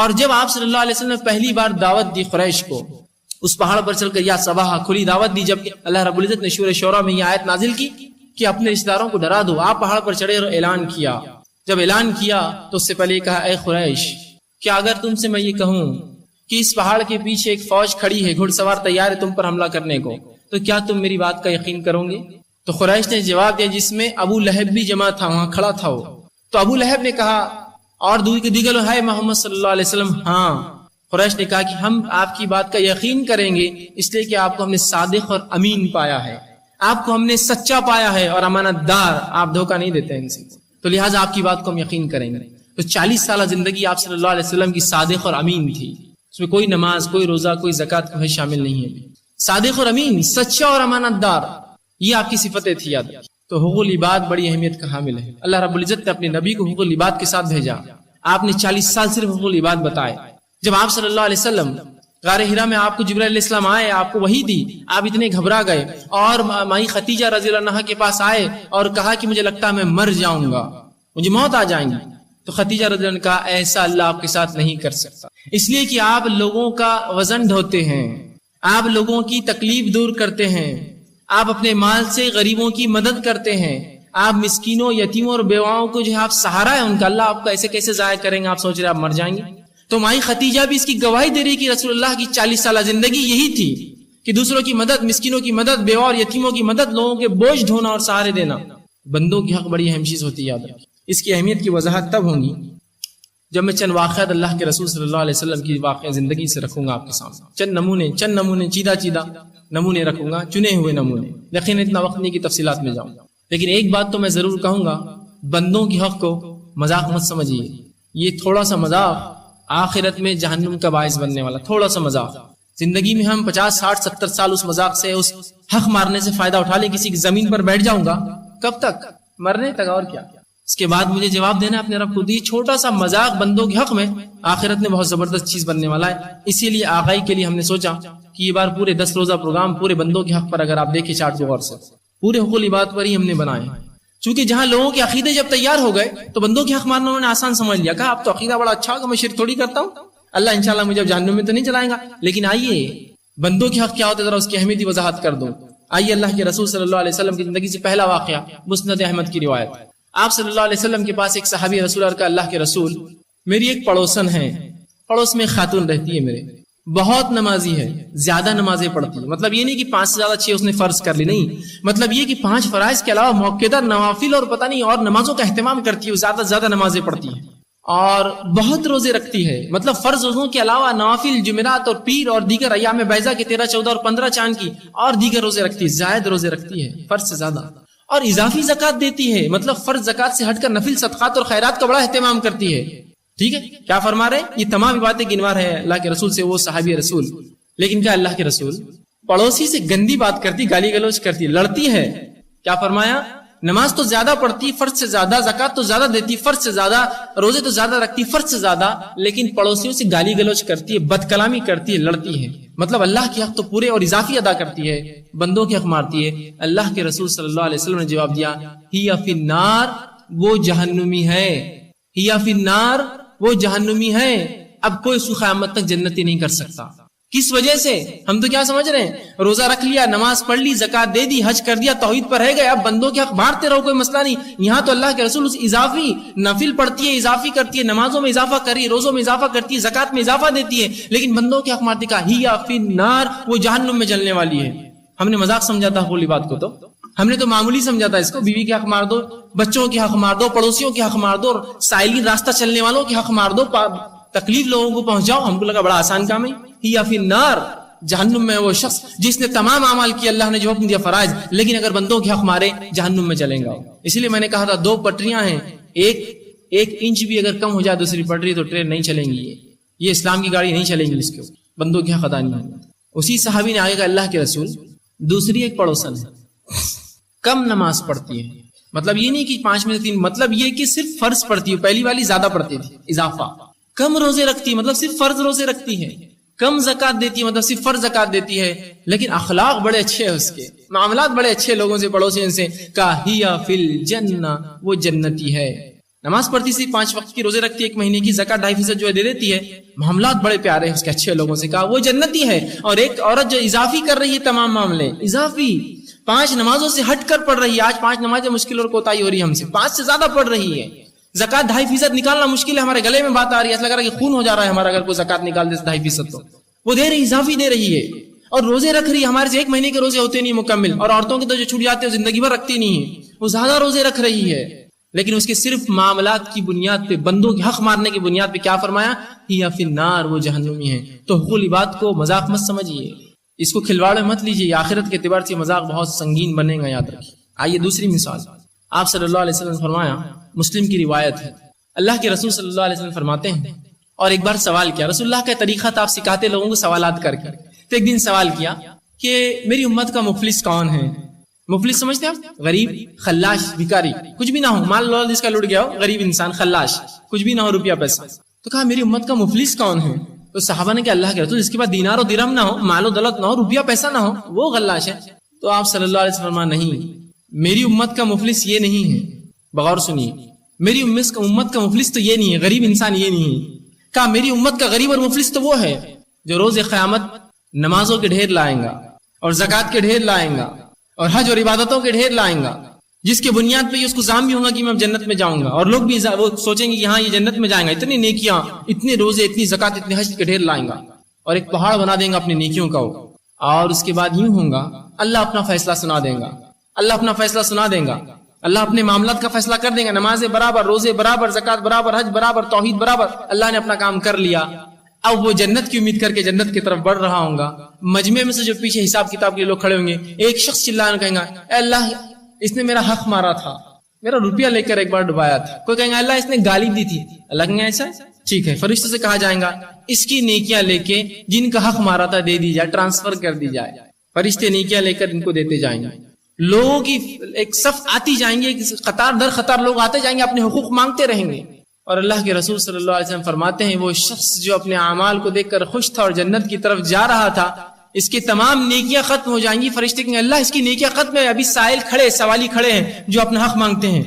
اور جب آپ صلی اللہ علیہ وسلم نے پہلی بار دعوت دی قریش کو، اس پہاڑ پر چل کر یا صباح کھلی دعوت دی، جب اللہ رب العزت نے سورہ شورى میں یہ آیت نازل کی کہ اپنے رشتہ داروں کو ڈرا دو، آپ پہاڑ پر چڑھے اور اعلان کیا۔ جب اعلان کیا تو اس سے پہلے کہا اے قریش، کیا اگر تم سے میں یہ کہوں کہ اس پہاڑ کے پیچھے ایک فوج کھڑی ہے، گھڑ سوار تیار ہے تم پر حملہ کرنے کو، تو کیا تم میری بات کا یقین کرو گے؟ تو قریش نے جواب دیا، جس میں ابو لہب بھی جمع تھا، وہاں کھڑا تھا وہ، تو ابو لہب نے کہا اور دیگر لوگ ہے محمد صلی اللہ علیہ وسلم، ہاں۔ قریش نے کہا کہ ہم آپ کی بات کا یقین کریں گے، اس لیے کہ آپ کو ہم نے صادق اور امین پایا ہے، آپ کو ہم نے سچا پایا ہے اور امانت دار، آپ دھوکہ نہیں دیتے ہیں کسی کو، تو لہٰذا آپ کی بات کو ہم یقین کریں گے۔ تو 40 سالہ زندگی آپ صلی اللہ علیہ وسلم کی صادق اور امین تھی، اس میں کوئی نماز، کوئی روزہ، کوئی زکوٰۃ کوئی شامل نہیں ہے۔ صادق اور امین، سچا اور امانت دار، یہ آپ کی صفتیں تھی یاد۔ تو حقوق العباد بڑی اہمیت کا حامل ہے۔ اللہ رب العزت نے اپنے نبی کو حقوق العباد کے ساتھ بھیجا، آپ نے 40 سال صرف حقوق العباد بتائے۔ جب آپ صلی اللہ علیہ وسلم غار حرا میں آپ کو جبرائیل علیہ السلام آئے، آپ کو وحی دی، آپ اتنے گھبرا گئے اور مائی خدیجہ رضی اللہ عنہا کے پاس آئے اور کہا کہ مجھے لگتا ہے میں مر جاؤں گا، مجھے موت آ جائیں گی، تو خدیجہ رضی اللہ عنہا نے کہا ایسا اللہ آپ کے ساتھ نہیں کر سکتا، اس لیے کہ آپ لوگوں کا وزن ڈھوتے ہیں، آپ لوگوں کی تکلیف دور کرتے ہیں، آپ اپنے مال سے غریبوں کی مدد کرتے ہیں، آپ مسکینوں، یتیموں اور بیواؤں کو جو ہے آپ سہارا ہے ان کا، اللہ آپ کو ایسے کیسے ضائع کریں گے، آپ سوچ رہے آپ مر جائیں گے۔ تو مائی خدیجہ بھی اس کی گواہی دے رہی کہ رسول اللہ کی 40 سالہ زندگی یہی تھی کہ دوسروں کی مدد، مسکینوں کی مدد، بیواہ اور یتیموں کی مدد، لوگوں کے بوجھ ڈھونا اور سہارے دینا۔ بندوں کی حق بڑی اہم چیز ہوتی ہے، یاد رکھیں۔ اس کی اہمیت کی وضاحت تب ہوگی جب میں چند واقعات اللہ کے رسول صلی اللہ علیہ وسلم کی واقع زندگی سے رکھوں گا آپ کے سامنے، چند نمونے چیدہ نمونے رکھوں گا، چنے ہوئے نمونے، یقیناً اتنا وقت نہیں کہ تفصیلات میں جاؤں، لیکن ایک بات تو میں ضرور کہوں گا، بندوں کی حق کو مذاق مت سمجھیے، یہ تھوڑا سا مذاق آخرت میں جہنم کا باعث بننے والا تھوڑا سا مذاق۔ زندگی میں ہم 50 60 70 سال اس مذاق سے، اس حق مارنے سے فائدہ اٹھا لیں، کسی کی زمین پر بیٹھ جاؤں گا، کب تک؟ مرنے تک، اور کیا؟ اس کے بعد مجھے جواب دینا اپنے رب کو، یہ چھوٹا سا مذاق بندوں کے حق میں آخرت میں بہت زبردست چیز بننے والا ہے۔ اسی لیے آغائی کے لیے ہم نے سوچا کہ یہ بار پورے 10 روزہ پروگرام پورے بندوں کے حق پر، اگر آپ دیکھیں چارٹ کو غور سے، پورے حقوق العباد پر ہی ہم نے بنائے، چونکہ جہاں لوگوں کے عقیدے جب تیار ہو گئے تو بندوں کے حق مارنا انہوں نے آسان سمجھ لیا، کہا اب تو عقیدہ بڑا اچھا ہوگا، میں شرک تھوڑی کرتا ہوں، اللہ انشاءاللہ مجھے اب جہنم میں تو نہیں چلائے گا۔ لیکن آئیے بندوں کے حق کیا ہوتے ذرا اس کی اہمیت وضاحت کر دوں۔ آئیے اللہ کے رسول صلی اللہ علیہ وسلم کی زندگی سے پہلا واقعہ، مسند احمد کی روایت۔ آپ صلی اللہ علیہ وسلم کے پاس ایک صحابی رسول کا، اللہ کے رسول میری ایک پڑوسن ہے، پڑوس میں خاتون رہتی ہے میرے، بہت نمازی ہے، زیادہ نمازیں پڑھتی ہے، مطلب یہ نہیں کہ 5 سے زیادہ 6 اس نے فرض کر لی، نہیں، مطلب یہ کہ 5 فرائض کے علاوہ موقعہ نوافل اور پتہ نہیں اور نمازوں کا اہتمام کرتی ہے، زیادہ سے زیادہ نمازیں پڑھتی ہے اور بہت روزے رکھتی ہے، مطلب فرض روزوں کے علاوہ نوافل جمعرات اور پیر اور دیگر ایام بیضا کے 13 14 اور 15 چاند کی اور دیگر روزے رکھتی ہے، زائد روزے رکھتی ہے فرض سے زیادہ، اور اضافی زکوٰۃ دیتی ہے، مطلب فرض زکوٰۃ سے ہٹ کر نفل صدقات اور خیرات کا بڑا اہتمام کرتی ہے۔ ٹھیک ہے، کیا فرما رہے ہیں؟ یہ تمام باتیں گنوا رہے ہیں اللہ کے رسول سے، وہ صحابی رسول۔ لیکن کیا اللہ کے رسول پڑوسی سے گندی بات کرتی، گالی گلوچ کرتی، لڑتی ہے؟ کیا فرمایا؟ نماز تو زیادہ پڑھتی، فرض سے زیادہ، زکوٰۃ تو زیادہ دیتی، فرض سے زیادہ، روزے تو زیادہ رکھتی، فرض سے زیادہ، لیکن پڑوسیوں سے گالی گلوچ کرتی ہے، بد کلامی کرتی ہے، لڑتی ہے، مطلب اللہ کے حق تو پورے اور اضافی ادا کرتی ہے، بندوں کے حق مارتی ہے۔ اللہ کے رسول صلی اللہ علیہ وسلم نے جواب دیا، ہی فی النار، وہ جہنمی ہے، ہی فی النار، وہ جہنمی ہے، اب کوئی اس کو قیامت تک جنتی نہیں کر سکتا۔ کس وجہ سے؟ ہم تو کیا سمجھ رہے ہیں، روزہ رکھ لیا، نماز پڑھ لی، زکوٰۃ دے دی، حج کر دیا، توحید پر رہ گئے، اب بندوں کے حق مارتے رہو، کوئی مسئلہ نہیں۔ یہاں تو اللہ کے رسول اس اضافی نفل پڑھتی ہے، اضافی کرتی ہے، نمازوں میں اضافہ کر رہی ہے، روزوں میں اضافہ کرتی ہے، زکوٰۃ میں اضافہ دیتی ہے، لیکن بندوں کے حق مارتی کا ہی فی النار، وہ جہنم میں جلنے والی ہے۔ ہم نے مذاق سمجھا تھا ہولی بات کو، تو ہم نے تو معمولی سمجھا تھا اس کو، بیوی کے حق مار دو، بچوں کے حق مار دو، پڑوسیوں کے حق مار دو، اور سائلین راستہ چلنے والوں کے حق مار دو، تکلیف لوگوں کو پہنچاؤ، ہم کو لگا بڑا آسان کام ہے۔ ہی فی النار، جہنم میں وہ شخص جس نے تمام اعمال کیے، اللہ نے جو حکم دیا فرائض، لیکن اگر بندوں کے حق مارے جہنم میں چلیں گا۔ اسی لیے میں نے کہا تھا 2 پٹریاں ہیں، ایک انچ بھی اگر کم ہو جائے دوسری پٹری تو ٹرین نہیں چلیں گی، یہ اسلام کی گاڑی نہیں چلیں گی، اس کے بندوں کے حق ادا نہیں ہے۔ اسی صحابی نے آگے کہا، اللہ کے رسول دوسری ایک پڑوسن ہے، کم نماز پڑھتی ہے، مطلب یہ نہیں کہ 5 میں سے 3، مطلب یہ کہ صرف فرض پڑھتی ہے، پہلی والی زیادہ پڑھتی تھی، اضافہ، کم روزے رکھتی ہے، مطلب صرف فرض روزے رکھتی ہے، کم زکوٰۃ دیتی ہے، مطلب صرف فرض زکوٰۃ دیتی ہے، لیکن اخلاق بڑے اچھے ہیں، اس کے معاملات بڑے اچھے لوگوں سے، پڑوسیوں سے، کہا ہی فی الجنہ، وہ جنتی ہے۔ نماز پڑھتی سی 5 وقت کی روزے رکھتی ہے 1 مہینے کی زکات 2.5% جو ہے دے دیتی ہے معاملات بڑے پیارے ہیں اس کے اچھے لوگوں سے کہا وہ جنتی ہے اور ایک عورت جو اضافی کر رہی ہے تمام معاملے اضافی 5 نمازوں سے ہٹ کر پڑھ رہی ہے آج 5 نمازیں مشکل اور کوتاہی ہو رہی ہے ہم سے 5 سے زیادہ پڑھ رہی ہے زکات 2.5% نکالنا مشکل ہے ہمارے گلے میں بات آ رہی ہے ایسا لگ رہا ہے کہ خون ہو جا رہا ہے ہمارا اگر کوئی زکات نکال دے 2.5% تو وہ دے رہی اضافی دے رہی ہے اور روزے رکھ رہی ہے ہمارے سے 1 مہینے کے روزے ہوتے نہیں مکمل اور عورتوں کے تو جو چھوٹ جاتے ہیں زندگی بھر رکھتی نہیں ہے وہ زیادہ روزے رکھ رہی ہے لیکن اس کے صرف معاملات کی بنیاد پہ بندوں کے حق مارنے کی بنیاد پہ کیا فرمایا ہی فی النار وہ جہنمی ہے تو حقوق العباد کو مذاق مت سمجھیے اس کو کھلواڑ میں مت لیجیے آخرت کے اعتبار سے مذاق بہت سنگین بنے گا یاد رکھیے آئیے دوسری مثال آپ صلی اللہ علیہ وسلم نے فرمایا مسلم کی روایت ہے اللہ کے رسول صلی اللہ علیہ وسلم فرماتے ہیں اور ایک بار سوال کیا رسول اللہ کا طریقہ تھا آپ سکھاتے لوگوں کو سوالات کر کے تو ایک دن سوال کیا کہ میری امت کا مفلس کون ہے مفلس سمجھتے ہیں آپ غریب خلاش بھکاری کچھ بھی نہ ہو مال لول جس کا لٹ گیا ہو غریب انسان خلاش کچھ بھی نہ ہو روپیہ پیسہ تو کہا میری امت کا مفلس کون ہے تو صحابہ نے کہ اللہ کے رسول جس کے بعد دینار و درہم نہ ہو مال و دولت نہ ہو روپیہ پیسہ نہ ہو وہ خلاش ہے تو آپ صلی اللہ علیہ وسلم فرمایا نہیں میری امت کا مفلس یہ نہیں ہے بغور سنیے میری امت کا مفلس تو یہ نہیں ہے غریب انسان یہ نہیں ہے کہا میری امت کا غریب اور مفلس تو وہ ہے جو روز قیامت نمازوں کے ڈھیر لائیں گا اور زکات کے ڈھیر لائیں گا اور حج اور عبادتوں کے ڈھیر لائیں گا جس کے بنیاد پہ یہ اس کو ظام بھی ہوگا کہ میں جنت میں جاؤں گا اور لوگ بھی وہ سوچیں گے کہ ہاں یہ جنت میں جائیں گا اتنی نیکیاں اتنے روزے اتنی زکات اتنے حج کے ڈھیر لائیں گا اور ایک پہاڑ بنا دیں گا اپنی نیکیوں کا اور اس کے بعد یوں ہوگا اللہ اپنا فیصلہ سنا دیں گا اللہ اپنا فیصلہ سنا دیں گا اللہ اپنے معاملات کا فیصلہ کر دیں گا نمازیں برابر روزے برابر زکات برابر حج برابر توحید برابر اللہ نے اپنا کام کر لیا اب وہ جنت کی امید کر کے جنت کی طرف بڑھ رہا ہوں گا مجمع میں سے جو پیچھے حساب کتاب کے لوگ کھڑے ہوں گے ایک شخص چلانا کہیں گا اے اللہ اس نے میرا حق مارا تھا میرا روپیہ لے کر ایک بار ڈبایا تھا کوئی کہیں گا اللہ اس نے گالی دی تھی اللہ کہیں گا ایسا ٹھیک ہے فرشتوں سے کہا جائے گا اس کی نیکیاں لے کے جن کا حق مارا تھا دے دی جائے ٹرانسفر کر دی جائے فرشتے نیکیاں لے کر ان کو دیتے جائیں گے لوگوں کی ایک صف آتی جائیں گے قطار در قطار لوگ آتے جائیں گے اپنے حقوق مانگتے رہیں گے اور اللہ کے رسول صلی اللہ علیہ وسلم فرماتے ہیں وہ شخص جو اپنے اعمال کو دیکھ کر خوش تھا اور جنت کی طرف جا رہا تھا اس کی تمام نیکیاں ختم ہو جائیں گی فرشتے کہیں گے اللہ اس کی نیکیاں ختم ہے ابھی سائل کھڑے سوالی کھڑے ہیں جو اپنا حق مانگتے ہیں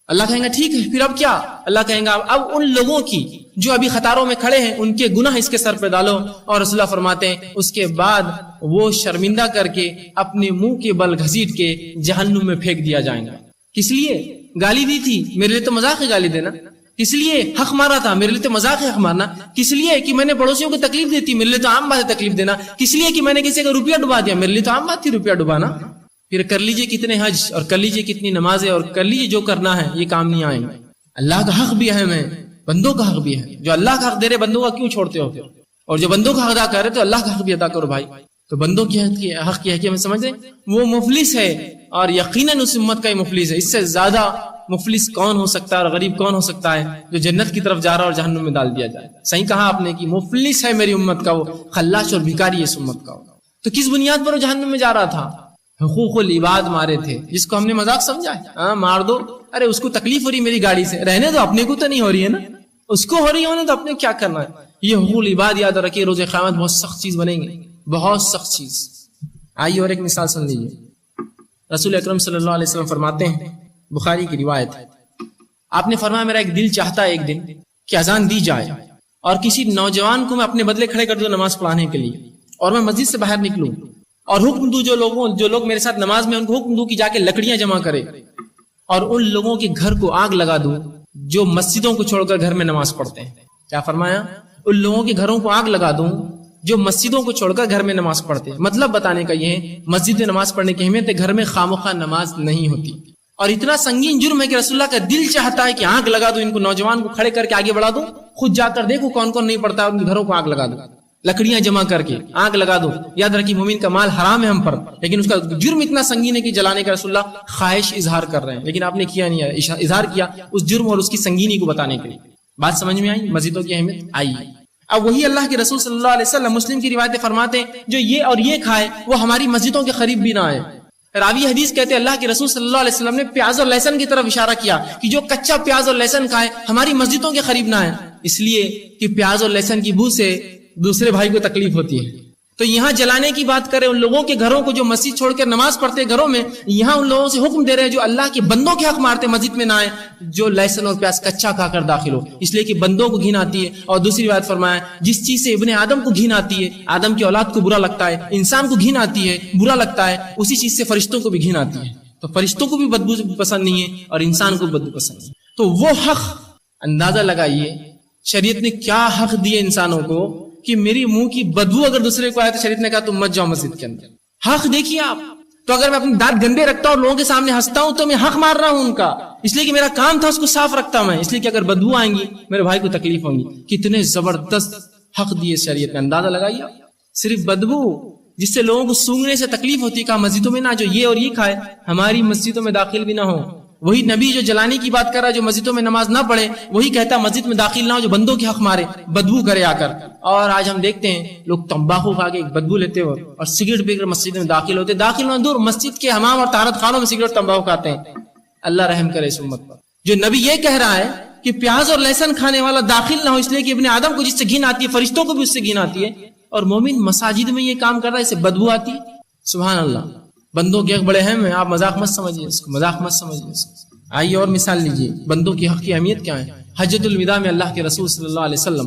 اللہ کہیں گا ٹھیک ہے پھر اب کیا اللہ کہیں گا اب ان لوگوں کی جو ابھی قطاروں میں کھڑے ہیں ان کے گناہ اس کے سر پہ ڈالو اور رسول اللہ فرماتے ہیں اس کے بعد وہ شرمندہ کر کے اپنے منہ کے بل گھسیٹ کے جہنم میں پھینک دیا جائے گا کس لیے گالی دی تھی میرے لیے تو مذاق ہے گالی دینا کس لیے حق مارا تھا میرے لیے تو مذاق ہے حق مارنا کس لیے کہ میں نے پڑوسیوں کو تکلیف دی تھی میرے لیے تو عام بات ہے تکلیف دینا کس لیے کہ میں نے کسی کا روپیہ ڈبا دیا میرے لیے تو عام بات تھی روپیہ ڈبانا پھر کر لیجئے کتنے حج اور کر لیجئے کتنی نمازیں اور کر لیجئے جو کرنا ہے یہ کام نہیں آئیں گے اللہ کا حق بھی اہم ہے بندوں کا حق بھی ہے جو اللہ کا حق دے رہے بندوں کا کیوں چھوڑتے ہو اور جو بندوں کا حق ادا کر رہے تو اللہ کا حق بھی ادا کرو بھائی تو بندوں کی حق کی حقیقت میں سمجھ رہے وہ مفلس ہے اور یقیناً اس امت کا ہی مفلس ہے اس سے زیادہ مفلس کون ہو سکتا ہے اور غریب کون ہو سکتا ہے جو جنت کی طرف جا رہا اور جہنم میں ڈال دیا جائے صحیح کہا آپ نے کہ مفلس ہے میری امت کا وہ خلاش اور بھکاری اس امت کا تو کس بنیاد پر وہ جہنم میں جا رہا تھا حقوق العباد مارے تھے جس کو ہم نے مذاق سمجھا ہے مار دو ارے اس کو تکلیف ہو رہی میری گاڑی سے رہنے دو اپنے کو تو نہیں ہو رہی ہے نا اس کو ہو رہی ہونے تو اپنے کیا کرنا ہے یہ حقوق العباد یاد رکھیے روز قیامت بہت سخت چیز بنیں گے بہت سخت چیز آئیے اور ایک مثال سن لیجیے رسول اکرم صلی اللہ علیہ وسلم فرماتے ہیں بخاری کی روایت ہے آپ نے فرمایا میرا ایک دل چاہتا ہے ایک دن کہ اذان دی جائے اور کسی نوجوان کو میں اپنے بدلے کھڑے کر دوں نماز پڑھانے کے لیے اور میں مسجد سے باہر نکلوں اور حکم دوں جو لوگ میرے ساتھ نماز میں ان کو حکم دوں کہ جا کے لکڑیاں جمع کرے اور ان لوگوں کے گھر کو آگ لگا دوں جو مسجدوں کو چھوڑ کر گھر میں نماز پڑھتے ہیں کیا فرمایا ان لوگوں کے گھروں کو آگ لگا دوں جو مسجدوں کو چھوڑ کر گھر میں نماز پڑھتے ہیں مطلب بتانے کا یہ ہے مسجد میں نماز پڑھنے کی اہمیت ہے گھر میں خامخواہ نماز نہیں ہوتی اور اتنا سنگین جرم ہے کہ رسول اللہ کا دل چاہتا ہے کہ آگ لگا دوں ان کو نوجوان کو کھڑے کر کے آگے بڑھا دوں خود جا کر دیکھو کون کون نہیں پڑتا ان کے گھروں کو آگ لگا دوں لکڑیاں جمع کر کے آگ لگا دو یاد رکھیے مومن کا مال حرام ہے ہم پر لیکن اس کا جرم اتنا سنگین ہے کہ جلانے کا رسول اللہ خواہش اظہار کر رہے ہیں لیکن آپ نے کیا نہیں اظہار کیا اس جرم اور اس کی سنگینی کو بتانے کے لیے بات سمجھ میں آئی مسجدوں کی اہمیت آئی اب وہی اللہ کے رسول صلی اللہ علیہ وسلم مسلم کی روایتیں فرماتے ہیں جو یہ اور یہ کھائے وہ ہماری مسجدوں کے قریب بھی نہ آئے راوی حدیث کہتے ہیں اللہ کے رسول صلی اللہ علیہ وسلم نے پیاز اور لہسن کی طرف اشارہ کیا کہ جو کچا پیاز اور لہسن کھائے ہماری مسجدوں کے قریب نہ آئے اس لیے کہ پیاز اور لہسن کی بو سے دوسرے بھائی کو تکلیف ہوتی ہے تو یہاں جلانے کی بات کریں ان لوگوں کے گھروں کو جو مسجد چھوڑ کر نماز پڑھتے گھروں میں، یہاں ان لوگوں سے حکم دے رہے ہیں جو اللہ کے بندوں کے حق مارتے مسجد میں نہ آئے، جو لہسن اور پیاز کچا کھا کر داخل ہو، اس لیے کہ بندوں کو گھن آتی ہے۔ اور دوسری بات فرمایا جس چیز سے ابن آدم کو گھن آتی ہے، آدم کی اولاد کو برا لگتا ہے، انسان کو گھن آتی ہے، برا لگتا ہے، اسی چیز سے فرشتوں کو بھی گھن آتی ہے۔ تو فرشتوں کو بھی بدبو پسند نہیں ہے اور انسان کو بدبو پسند نہیں۔ تو وہ حق اندازہ لگائیے شریعت نے کیا حق دیے انسانوں کو کہ میری منہ کی بدبو اگر دوسرے کو آئے تو شریعت نے کہا تم مت جاؤ مسجد کے اندر۔ حق دیکھیے آپ۔ تو اگر میں اپنے دانت گندے رکھتا ہوں اور لوگوں کے سامنے ہنستا ہوں تو میں حق مار رہا ہوں ان کا، اس لیے کہ میرا کام تھا اس کو صاف رکھتا میں، اس لیے کہ اگر بدبو آئیں گی میرے بھائی کو تکلیف ہوں گی۔ کتنے زبردست حق دیے شریعت نے، اندازہ لگائیے۔ صرف بدبو جس سے لوگوں کو سونگنے سے تکلیف ہوتی ہے، کہا مسجدوں میں نہ جو یہ اور یہ کھائے ہماری مسجدوں میں داخل بھی نہ ہو۔ وہی نبی جو جلانے کی بات کر رہا ہے، جو مسجدوں میں نماز نہ پڑھے، وہی کہتا مسجد میں داخل نہ ہو جو بندوں کے حق مارے، بدبو کرے آ کر۔ اور آج ہم دیکھتے ہیں لوگ تمباکو کھا کے بدبو لیتے ہو اور سگریٹ پی کر مسجد میں داخل ہوتے، داخل ہونا دور مسجد کے حمام اور طہارت خانوں میں سگریٹ تمباکو کھاتے ہیں۔ اللہ رحم کرے اس امت پر۔ جو نبی یہ کہہ رہا ہے کہ پیاز اور لہسن کھانے والا داخل نہ ہو، اس لیے کہ ابن آدم کو جس سے گھن آتی ہے فرشتوں کو بھی اس سے گھن آتی ہے، اور مومن مساجد میں یہ کام کر رہا ہے، اسے بدبو آتی ہے۔ سبحان اللہ۔ بندوں کے حق بڑے اہم ہیں، آپ مذاق مت سمجھیے اس کو، مذاق مت سمجھیے اس کو۔ آئیے اور مثال لیجیے بندوں کے حق کی اہمیت کیا ہے۔ حجۃ الوداع میں اللہ کے رسول صلی اللہ علیہ وسلم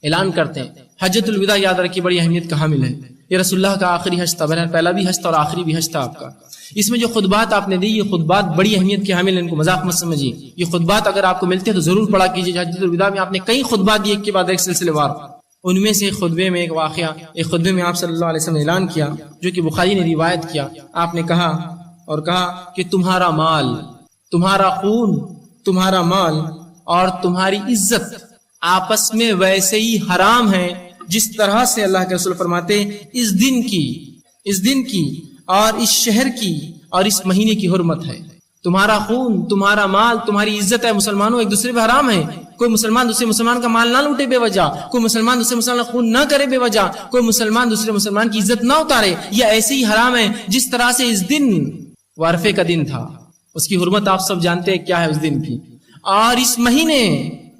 اعلان کرتے ہیں، حجۃ الوداع یاد رکھیے بڑی اہمیت کا حامل ہے۔ یہ رسول اللہ کا آخری حج تھا، بہرحال پہلا بھی حج تھا اور آخری بھی حج تھا آپ کا۔ اس میں جو خطبات آپ نے دی، یہ خطبات بڑی اہمیت کے حامل ہیں، ان کو مذاق مت سمجھیے۔ یہ خطبات اگر آپ کو ملتے ہیں تو ضرور پڑھا کیجیے۔ حجۃ الوداع میں آپ نے کئی خطبات دیے ایک کے بعد ایک سلسلے وار، ان میں سے ایک خطبے میں ایک واقعہ، ایک خطبے میں آپ صلی اللہ علیہ وسلم نے اعلان کیا جو کہ بخاری نے روایت کیا۔ آپ نے کہا کہ تمہارا مال، تمہارا خون، تمہارا مال اور تمہاری عزت آپس میں ویسے ہی حرام ہے جس طرح سے اللہ کے رسول فرماتے ہیں اس دن کی اور اس شہر کی اور اس مہینے کی حرمت ہے۔ تمہارا خون، تمہارا مال، تمہاری عزت ہے مسلمانوں ایک دوسرے پہ حرام ہے۔ کوئی مسلمان دوسرے مسلمان کا مال نہ لوٹے بے وجہ، کوئی مسلمان دوسرے مسلمان کا خون نہ کرے بے وجہ، کوئی مسلمان دوسرے مسلمان کی عزت نہ اتارے، یہ ایسے ہی حرام ہے جس طرح سے اس دن عرفے کا دن تھا، اس کی حرمت آپ سب جانتے ہیں کیا ہے اس دن کی، اور اس مہینے،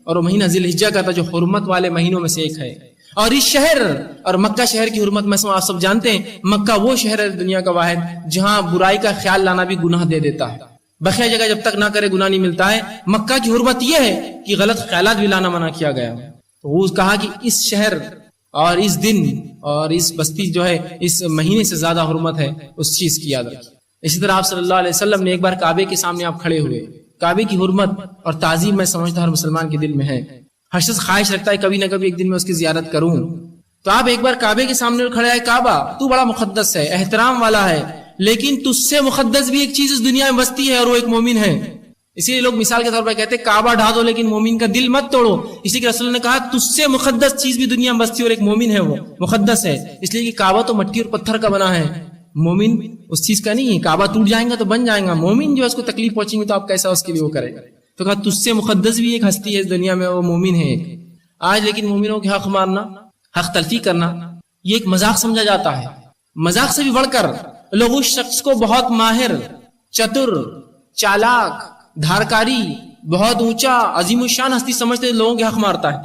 اور وہ مہینہ ذی الحجہ کا تھا جو حرمت والے مہینوں میں سے ایک ہے، اور اس شہر اور مکہ شہر کی حرمت میں آپ سب جانتے ہیں۔ مکہ وہ شہر ہے دنیا کا واحد جہاں برائی کا خیال لانا بھی گناہ دے دیتا ہے، بقیہ جگہ جب تک نہ کرے گناہ نہیں ملتا ہے۔ مکہ کی حرمت یہ ہے کہ غلط خیالات بھی لانا منع کیا گیا، تو وہ کہا کہ اس شہر اور اس دن اور اس بستی جو ہے اس مہینے سے زیادہ حرمت ہے اس چیز کی یاد رکھیے۔ اسی طرح آپ صلی اللہ علیہ وسلم نے ایک بار کعبے کے سامنے آپ کھڑے ہوئے، کعبے کی حرمت اور تعظیم میں سمجھتا ہر مسلمان کے دل میں ہے، ہر شخص خواہش رکھتا ہے کبھی نہ کبھی ایک دن میں اس کی زیارت کروں۔ تو آپ ایک بار کعبے کے سامنے کھڑے ہیں، کعبہ تو بڑا مقدس ہے، احترام والا ہے، لیکن تجھ سے مقدس بھی ایک چیز اس دنیا میں بستی ہے اور وہ ایک مومن ہے۔ اسی لیے لوگ مثال کے طور پر کہتے ہیں کعبہ ڈھا دو لیکن مومن کا دل مت توڑو، اس لیے کہ رسول نے کہا تجھ سے مقدس چیز بھی دنیا میں بستی ہے اور ایک مومن ہے، وہ مقدس ہے، اس لیے کہ کعبہ تو مٹی اور پتھر کا بنا ہے، مومن اس چیز کا نہیں ہے۔ کعبہ ٹوٹ جائے گا تو بن جائے گا، مومن جو ہے اس کو تکلیف پہنچیں گی تو آپ کیسا اس کے لیے وہ کرے گا۔ تو کہا تجھ سے مقدس بھی ایک ہستی ہے اس دنیا میں، وہ مومن ہے۔ آج لیکن مومنوں کے حق مارنا، حق تلفی کرنا یہ ایک مذاق سمجھا جاتا ہے۔ مذاق سے بھی بڑھ کر لوگ اس شخص کو بہت ماہر، چتر، چالاک، دھارکاری، بہت اونچا عظیم الشان ہستی سمجھتے لوگوں کے حق مارتا ہے۔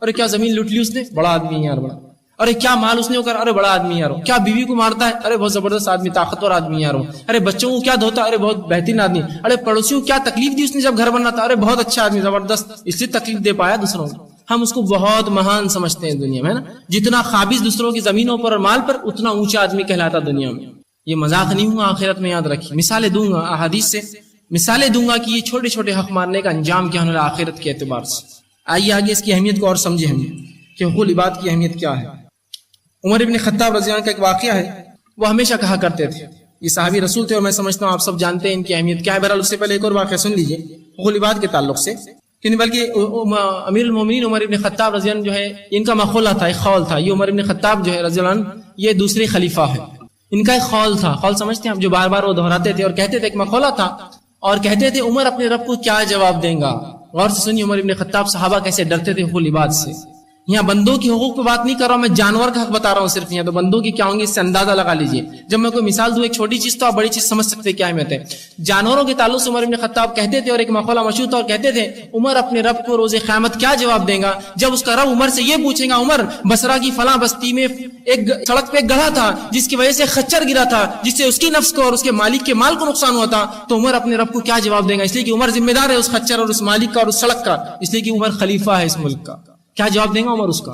ارے کیا زمین لوٹ لی اس نے، بڑا آدمی ہے یار، بڑا۔ ارے کیا مال اس نے کر، ارے بڑا آدمی یار۔ کیا بیوی کو مارتا ہے، ارے بہت زبردست آدمی، طاقتور آدمی یار۔ ارے بچوں کو کیا دھوتا، ارے بہت بہترین آدمی۔ ارے پڑوسیوں کو کیا تکلیف دی اس نے جب گھر بننا تھا، ارے بہت اچھا آدمی، زبردست، اس لیے تکلیف دے پایا دوسروں کو۔ ہم اس کو بہت مہان سمجھتے ہیں دنیا میں، نا، جتنا قابض دوسروں کی زمینوں پر اور مال پر اتنا اونچا آدمی کہلاتا دنیا میں۔ یہ مذاق نہیں ہوا، آخرت میں یاد رکھیے۔ مثالیں دوں گا احادیث سے، مثالیں دوں گا کہ یہ چھوٹے چھوٹے حق مارنے کا انجام کیا ہونا آخرت کے اعتبار سے۔ آئیے آگے اس کی اہمیت کو اور سمجھیں ہم کہ حقوق العباد کی اہمیت کیا ہے۔ عمر ابن خطاب رضی اللہ عنہ کا ایک واقعہ ہے، وہ ہمیشہ کہا کرتے تھے، یہ صحابی رسول تھے اور میں سمجھتا ہوں آپ سب جانتے ہیں ان کی اہمیت کیا ہے۔ بہرحال اس سے پہلے ایک اور واقعہ سن لیجیے حقوق العباد کے تعلق سے، کہ بلکہ امیر المومنین عمر ابن خطاب رضی اللہ عنہ جو ہے ان کا مقولہ تھا، ایک قول تھا۔ یہ عمر ابن خطاب جو ہے رضی اللہ عنہ یہ دوسرے خلیفہ ہے، ان کا ایک قول تھا، قول سمجھتے ہیں آپ، جو بار بار وہ دہراتے تھے اور کہتے تھے، ایک مقولہ تھا اور کہتے تھے عمر اپنے رب کو کیا جواب دیں گا۔ غور سے سنیے عمر ابن خطاب صحابہ کیسے ڈرتے تھے حقوق العباد سے۔ یہاں بندوں کی حقوق پہ بات نہیں کر رہا ہوں میں، جانور کا حق بتا رہا ہوں صرف. یہاں تو بندوں کی کیا ہوں گے اس سے اندازہ لگا لیجئے. جب میں کوئی مثال دوں ایک چھوٹی چیز تو آپ بڑی چیز سمجھ سکتے کیا اہمیت ہے. جانوروں کے تعلق سے عمر ابن خطاب کہتے تھے، اور ایک مقولہ مشہور تھا اور کہتے تھے، عمر اپنے رب کو روز قیامت کیا جواب دے گا جب اس کا رب عمر سے یہ پوچھے گا، عمر بصرہ کی فلاں بستی میں ایک سڑک پہ ایک گڑھا تھا جس کی وجہ سے خچر گرا تھا جس سے اس کی نفس کو اور اس کے مالک کے مال کو نقصان ہوا تھا، تو عمر اپنے رب کو کیا جواب دے گا؟ اس لیے کہ عمر ذمہ دار ہے اس خچر اور اس مالک کا اور اس سڑک کا، اس لیے کہ عمر خلیفہ ہے اس ملک کا. کیا جواب دے گا عمر اس کا؟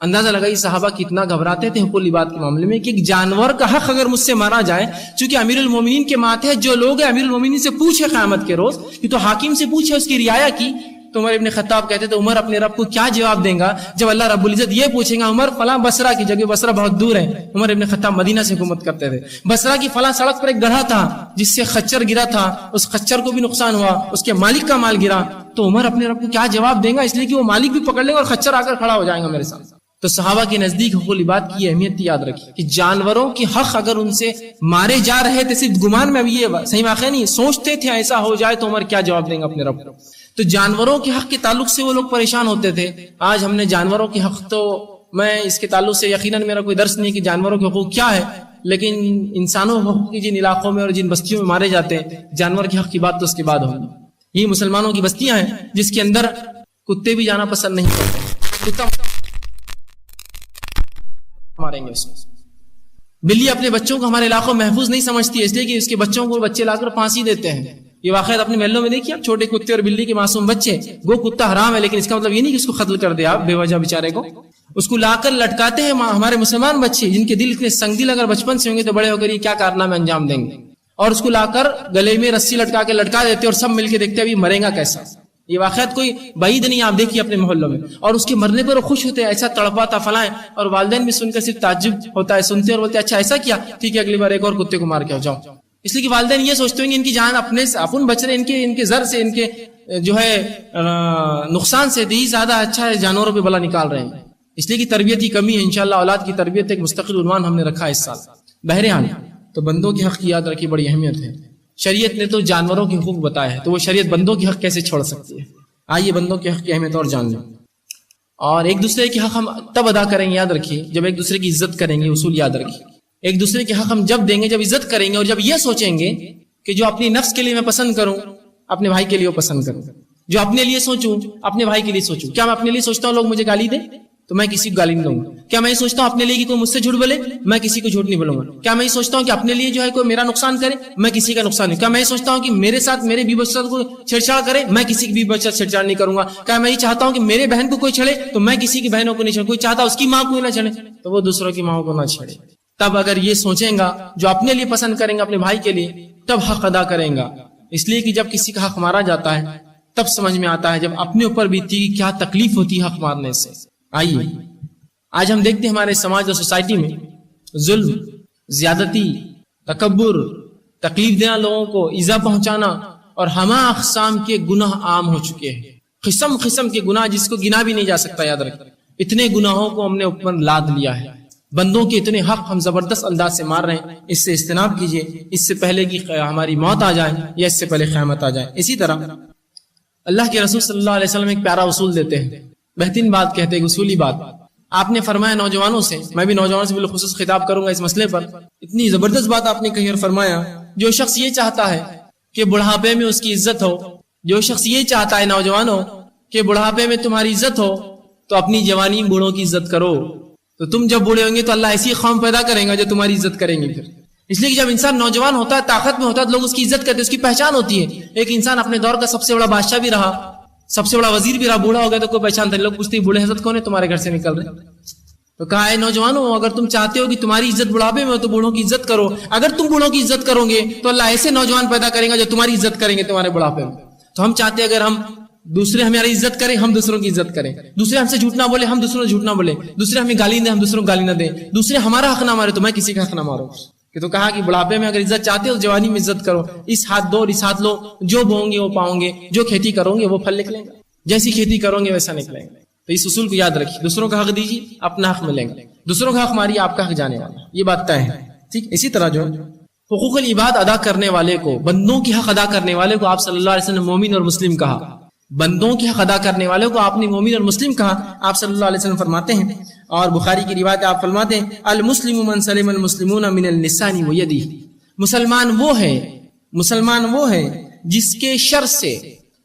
اندازہ لگائیے صحابہ کتنا گھبراتے تھے حقوق العباد کے معاملے میں کہ ایک جانور کا حق اگر مجھ سے مارا جائے، چونکہ امیر المومنین کے ماتحت جو لوگ ہیں امیر المومنین سے پوچھے قیامت کے روز، یہ تو حاکم سے پوچھے اس کی رعایا کی. تو عمر ابن خطاب کہتے تھے عمر اپنے رب کو کیا جواب دیں گا جب اللہ رب العزت یہ پوچھیں گا، عمر فلاں بصرہ کی جگہ، بصرہ بہت دور ہے، عمر ابن خطاب مدینہ سے حکومت کرتے تھے، بصرہ کی فلاں سڑک پر ایک گڑھا تھا جس سے خچر گرا تھا، اس خچر کو بھی نقصان ہوا، اس کے مالک کا مال گرا، تو عمر اپنے رب کو کیا جواب دیں گا؟ اس لیے کہ وہ مالک بھی پکڑ لیں گے اور خچر آ کر کھڑا ہو جائے گا میرے سامنے. تو صحابہ کے نزدیک حقوق العباد کی اہمیت یاد رکھیے کہ جانوروں کی حق اگر ان سے مارے جا رہے تھے، صرف گمان میں، ابھی یہ صحیح واقعہ نہیں، سوچتے تھے ایسا ہو جائے تو عمر کیا جواب دیں گا اپنے رب کو. تو جانوروں کے حق کے تعلق سے وہ لوگ پریشان ہوتے تھے. آج ہم نے جانوروں کے حق، تو میں اس کے تعلق سے یقیناً میرا کوئی درس نہیں کہ جانوروں کے حقوق کیا ہے، لیکن انسانوں کے حقوق کی جن علاقوں میں اور جن بستیوں میں مارے جاتے ہیں، جانور کے حق کی بات تو اس کے بعد ہوگی. یہ مسلمانوں کی بستیاں ہیں جس کے اندر کتے بھی جانا پسند نہیں کرتے، کتا ماریں گے اس کو. بلی اپنے بچوں کو ہمارے علاقوں میں محفوظ نہیں سمجھتی ہے، اس لیے کہ اس کے بچوں کو بچے لا کر پھانسی دیتے ہیں. یہ واقعات اپنے محلوں میں دیکھیے آپ، چھوٹے کتے اور بلی کے معصوم بچے. وہ کتا حرام ہے لیکن اس کا مطلب یہ نہیں کہ اس کو قتل کر دے آپ بے وجہ بیچارے کو. اس کو لا کر لٹکاتے ہیں ہمارے مسلمان بچے جن کے دل اتنے سنگ دل اگر بچپن سے ہوں گے تو بڑے ہو کر یہ کیا کارنامے انجام دیں گے. اور اس کو لا کر گلے میں رسی لٹکا کے لٹکا دیتے اور سب مل کے دیکھتے ابھی مرے گا کیسا. یہ واقعات کوئی بعید نہیں، آپ دیکھیے اپنے محلوں میں. اور اس کے مرنے پر وہ خوش ہوتے ہیں، ایسا تڑپا تھا فلاں، اور والدین بھی سن کر صرف تعجب ہوتا ہے، سنتے اور بولتے اچھا ایسا کیا، ٹھیک ہے اگلی بار ایک اور کتے کو مار کے جاؤ. اس لیے کہ والدین یہ سوچتے ہیں کہ ان کی جان اپنے سے اپن بچ رہے، ان کے زر سے، ان کے جو ہے نقصان سے یہی زیادہ اچھا ہے، جانوروں پہ بلا نکال رہے ہیں. اس لیے کہ تربیت کی کمی ہے. انشاءاللہ اولاد کی تربیت ایک مستقل عنوان ہم نے رکھا ہے اس سال. بہرحال تو بندوں کے حق کی یاد رکھی بڑی اہمیت ہے. شریعت نے تو جانوروں کے حقوق بتایا ہے، تو وہ شریعت بندوں کے حق کیسے چھوڑ سکتی ہے؟ آئیے بندوں کے حق کی اہمیت اور جان لیں. اور ایک دوسرے کے حق ہم تب ادا کریں گے، یاد رکھیے، جب ایک دوسرے کی عزت کریں گے. اصول یاد رکھیے، ایک دوسرے کے حق ہم جب دیں گے جب عزت کریں گے، اور جب یہ سوچیں گے کہ جو اپنی نفس کے لیے میں پسند کروں اپنے بھائی کے لیے وہ پسند کروں، جو اپنے لیے سوچوں اپنے بھائی کے لیے سوچوں. کیا میں اپنے لیے سوچتا ہوں لوگ مجھے گالی دیں تو میں کسی کو گالی نہیں دوں گا؟ کیا میں یہ سوچتا ہوں اپنے لیے کہ کوئی مجھ سے جھوٹ بولے، میں کسی کو جھوٹ نہیں بولوں گا؟ کیا میں یہ سوچتا ہوں کہ اپنے لیے جو ہے کوئی میرا نقصان کرے، میں کسی کا نقصان نہیں؟ کیا میں یہ سوچتا ہوں کہ میرے ساتھ میرے بیوی بچہ کو چھیڑچھاڑ کرے، میں کسی کی بیوی بچہ چھیڑچھاڑ نہیں کروں گا؟ کیا میں یہ چاہتا ہوں کہ میرے بہن کو کوئی چھڑے تو میں کسی کی بہنوں کو نہیں چھڑوں؟ کوئی چاہتا اس کی ماں کو نہ چھڑے تو وہ دوسروں کی ماں کو نہ چھڑے. تب اگر یہ سوچیں گا جو اپنے لیے پسند کریں گا اپنے بھائی کے لیے، تب حق ادا کریں گا. اس لیے کہ جب کسی کا حق مارا جاتا ہے تب سمجھ میں آتا ہے جب اپنے اوپر بیتی کیا تکلیف ہوتی ہے حق مارنے سے. آئیے آج ہم دیکھتے ہیں ہمارے سماج اور سوسائٹی میں ظلم، زیادتی، تکبر، تکلیف دینا، لوگوں کو ایذا پہنچانا اور ہمہ اقسام کے گناہ عام ہو چکے ہیں. قسم قسم کے گناہ جس کو گنا بھی نہیں جا سکتا. یاد رکھیں اتنے گناہوں کو ہم نے اوپر لاد لیا ہے. بندوں کے اتنے حق ہم زبردست انداز سے مار رہے ہیں. اس سے اجتناب کیجیے، اس سے پہلے کہ ہماری موت آ جائے یا اس سے پہلے قیامت آ جائے. اسی طرح اللہ کے رسول صلی اللہ علیہ وسلم ایک پیارا اصول دیتے ہیں، بہترین بات کہتے ہیں، اصولی بات. آپ نے فرمایا نوجوانوں سے، میں بھی نوجوانوں سے بالخصوص خطاب کروں گا اس مسئلے پر، اتنی زبردست بات آپ نے کہی اور فرمایا جو شخص یہ چاہتا ہے کہ بڑھاپے میں اس کی عزت ہو، جو شخص یہ چاہتا ہے نوجوانوں کہ بڑھاپے میں تمہاری عزت ہو تو اپنی جوانی میں بوڑھوں کی عزت کرو. تو تم جب بوڑھے ہوں گے تو اللہ ایسی قوم پیدا کرے گا جو تمہاری عزت کریں گے. پھر اس لیے کہ جب انسان نوجوان ہوتا ہے، طاقت میں ہوتا ہے، تو لوگ اس کی عزت کرتے ہیں، اس کی پہچان ہوتی ہے. ایک انسان اپنے دور کا سب سے بڑا بادشاہ بھی رہا، سب سے بڑا وزیر بھی رہا، بوڑھا ہو گیا تو کوئی پہچان تھا. لوگ پوچھتے بوڑھے حضرت کون ہے تمہارے گھر سے نکل رہے؟ تو کہا ہے نوجوانوں اگر تم چاہتے ہو کہ تمہاری عزت بڑھاپے میں ہو تو بوڑھوں کی عزت کرو. اگر تم بوڑھوں کی عزت کرو گے تو اللہ ایسے نوجوان پیدا کرے گا جو تمہاری عزت کریں گے تمہارے بڑھاپے میں. تو ہم چاہتے ہیں اگر ہم دوسرے ہماری عزت کریں، ہم دوسروں کی عزت کریں، دوسرے ہم سے جھوٹ نہ بولے، ہم دوسروں سے جھوٹ نہ بولے، دوسرے ہمیں گالی دیں، ہم دوسروں کو گالی نہ دیں، دوسرے ہمارا حق نہ مارے تو میں کسی کا حق نہ ماروں. کہ تو کہا کہ بڑھاپے میں اگر عزت چاہتے ہو جوانی میں عزت کرو. اس ہاتھ دو اور اس ہاتھ لو، جو بوؤ گے وہ پاؤ گے، جو کھیتی کرو گے وہ پھل نکلیں گا، جیسی کھیتی کرو گے ویسا نکلیں گے. تو اس اصول کو یاد رکھیے، دوسروں کا حق دیجیے اپنا حق ملے گا، دوسروں کا حق ماریے آپ کا حق جانے والا. یہ بات طے ہے. ٹھیک اسی طرح جو حقوق العباد ادا کرنے والے کو، بندوں کی حق ادا کرنے والے کو آپ صلی اللہ علیہ وسلم مومن اور مسلم کہا. بندوں کے حق ادا کرنے والوں کو آپ نے مومن اور مسلم کہا. آپ صلی اللہ علیہ وسلم فرماتے ہیں, اور بخاری کی روایت آپ فرماتے ہیں, المسلم من سلم المسلمون من اللسان ویدہ, مسلمان وہ ہے جس کے شر سے,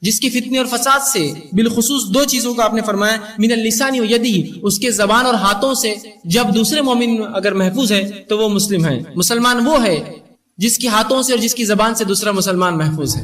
جس کے فتنے اور فساد سے, بالخصوص دو چیزوں کا آپ نے فرمایا, من اللسان ویدہ, اس کے زبان اور ہاتھوں سے. جب دوسرے مومن اگر محفوظ ہے تو وہ مسلم ہے. مسلمان وہ ہے جس کے ہاتھوں سے اور جس کی زبان سے دوسرا مسلمان محفوظ ہے.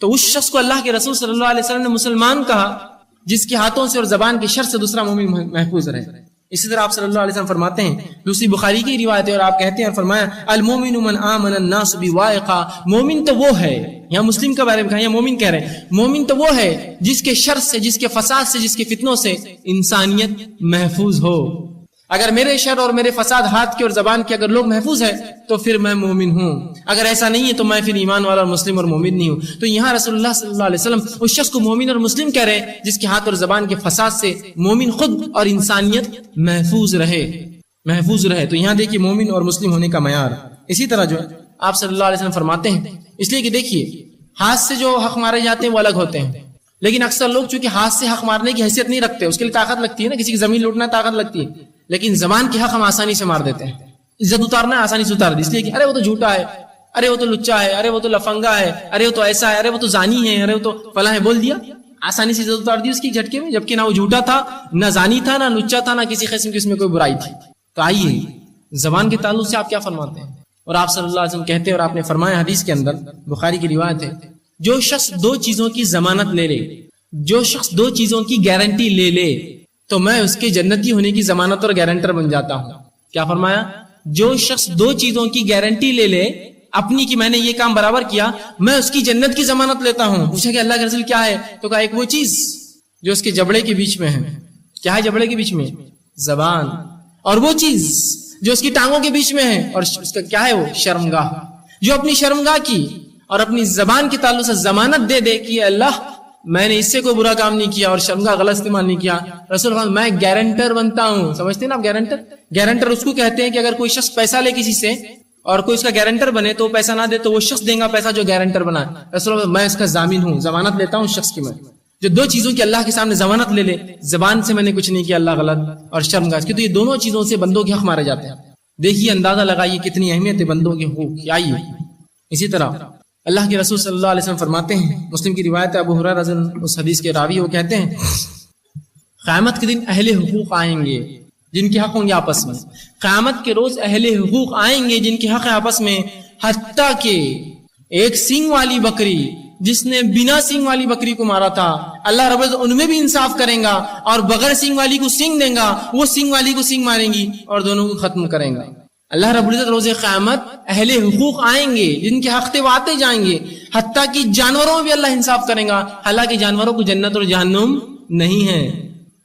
تو اس شخص کو اللہ کے رسول صلی اللہ علیہ وسلم نے مسلمان کہا جس کے ہاتھوں سے اور زبان کے شر سے دوسرا مومن محفوظ رہے. اسی طرح آپ صلی اللہ علیہ وسلم فرماتے ہیں, دوسری بخاری کی روایت ہے, اور آپ کہتے ہیں اور فرمایا, المومن من آمن الناس بوائقا, مومن تو وہ ہے, یہاں مسلم کے بارے میں کہا, یہ مومن کہہ رہے ہیں, مومن تو وہ ہے جس کے شر سے, جس کے فساد سے, جس کے فتنوں سے انسانیت محفوظ ہو. اگر میرے شر اور میرے فساد ہاتھ کے اور زبان کے اگر لوگ محفوظ ہیں تو پھر میں مومن ہوں. اگر ایسا نہیں ہے تو میں پھر ایمان والا اور مسلم اور مومن نہیں ہوں. تو یہاں رسول اللہ صلی اللہ علیہ وسلم اس شخص کو مومن اور مسلم کہہ رہے ہیں جس کے ہاتھ اور زبان کے فساد سے مومن خود اور انسانیت محفوظ رہے. تو یہاں دیکھیے مومن اور مسلم ہونے کا معیار. اسی طرح جو آپ صلی اللہ علیہ وسلم فرماتے ہیں, اس لیے کہ دیکھیے ہاتھ سے جو حق مارے جاتے ہیں وہ الگ ہوتے ہیں, لیکن اکثر لوگ چونکہ ہاتھ سے حق مارنے کی حیثیت نہیں رکھتے, اس کے لیے طاقت لگتی ہے نا, کسی کی زمین لوٹنا طاقت لگتی ہے, لیکن زبان کے حق ہم آسانی سے مار دیتے ہیں. عزت اتارنا آسانی سے اتار دی, اس لیے کہ ارے وہ تو جھوٹا ہے, ارے وہ تو لچا ہے, ارے وہ تو لفنگا ہے, ارے وہ تو ایسا ہے, ارے وہ تو زانی ہے, ارے وہ تو فلاں ہے, بول دیا, آسانی سے عزت اتار دی اس کی جھٹکے میں, جبکہ نہ وہ جھوٹا تھا, نہ زانی تھا, نہ لچا تھا, نہ کسی قسم کی اس میں کوئی برائی تھی. تو آئیے زبان کے تعلق سے آپ کیا فرماتے ہیں؟ اور آپ صلی اللہ علیہ وسلم کہتے ہیں, اور آپ نے فرمایا حدیث کے اندر, بخاری کی روایت ہے, جو شخص دو چیزوں کی ضمانت لے لے, جو شخص دو چیزوں کی گارنٹی لے لے تو میں اس کے جنتی ہونے کی ضمانت اور گارنٹر بن جاتا ہوں. کیا فرمایا؟ جو شخص دو چیزوں کی گارنٹی لے لے اپنی کہ میں نے یہ کام برابر کیا, میں اس کی جنت کی ضمانت لیتا ہوں. پوچھا کہ اللہ کے رسول کیا ہے؟ تو کہا ایک وہ چیز جو اس کے جبڑے کے بیچ میں ہے. کیا ہے جبڑے کے بیچ میں؟ زبان. اور وہ چیز جو اس کی ٹانگوں کے بیچ میں ہے, اور اس کا کیا ہے وہ؟ شرمگاہ. جو اپنی شرمگاہ کی اور اپنی زبان کے تعلق سے ضمانت دے دے کہ اللہ میں نے اس سے کوئی برا کام نہیں کیا اور شرم کا غلط استعمال نہیں کیا, رسول اللہ میں گارنٹر بنتا ہوں. سمجھتے ہیں نا آپ گارنٹر اس کو کہتے ہیں کہ اگر کوئی شخص پیسہ لے کسی سے اور کوئی اس کا گارنٹر بنے تو وہ پیسہ نہ دے تو وہ شخص دے گا پیسہ جو گارنٹر بنا. رسول اللہ میں اس کا ضامن ہوں, ضمانت لیتا ہوں اس شخص کی. میں جو دو چیزوں کی اللہ کے سامنے ضمانت لے لے, زبان سے میں نے کچھ نہیں کیا اللہ غلط, اور شرم کا, تو یہ دونوں چیزوں سے بندوں کے حق مارے جاتے ہیں. دیکھیے اندازہ لگائیے کتنی اہمیت ہے بندوں کے حقوق کی. آئیے اسی طرح اللہ کے رسول صلی اللہ علیہ وسلم فرماتے ہیں, مسلم کی روایت ہے, ابو ہریرہ رضی اللہ عنہ اس حدیث کے راوی وہ کہتے ہیں, قیامت کے دن اہل حقوق آئیں گے جن کے حق ہوں گے آپس میں. قیامت کے روز اہل حقوق آئیں گے جن کے حق آپس میں, حتیٰ کہ ایک سینگ والی بکری جس نے بنا سینگ والی بکری کو مارا تھا, اللہ رب العزت ان میں بھی انصاف کریں گا, اور بغیر سینگ والی کو سینگ دیں گا, وہ سینگ والی کو سینگ ماریں گی اور دونوں کو ختم کریں گا. اللہ رب العزت روز قیامت اہل حقوق آئیں گے جن کے حق تھے وہ آتے جائیں گے, حتیٰ کہ جانوروں میں بھی اللہ انصاف کریں گا. حالانکہ جانوروں کو جنت اور جہنم نہیں ہے,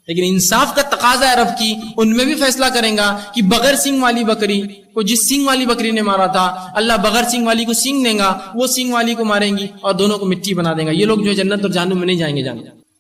لیکن انصاف کا تقاضا ہے رب کی, ان میں بھی فیصلہ کریں گا کہ بغیر سینگ والی بکری کو جس سینگ والی بکری نے مارا تھا, اللہ بغیر سینگ والی کو سینگ دیں گا, وہ سینگ والی کو ماریں گی اور دونوں کو مٹی بنا دیں گا. یہ لوگ جو جنت اور جہنم میں نہیں جائیں گے.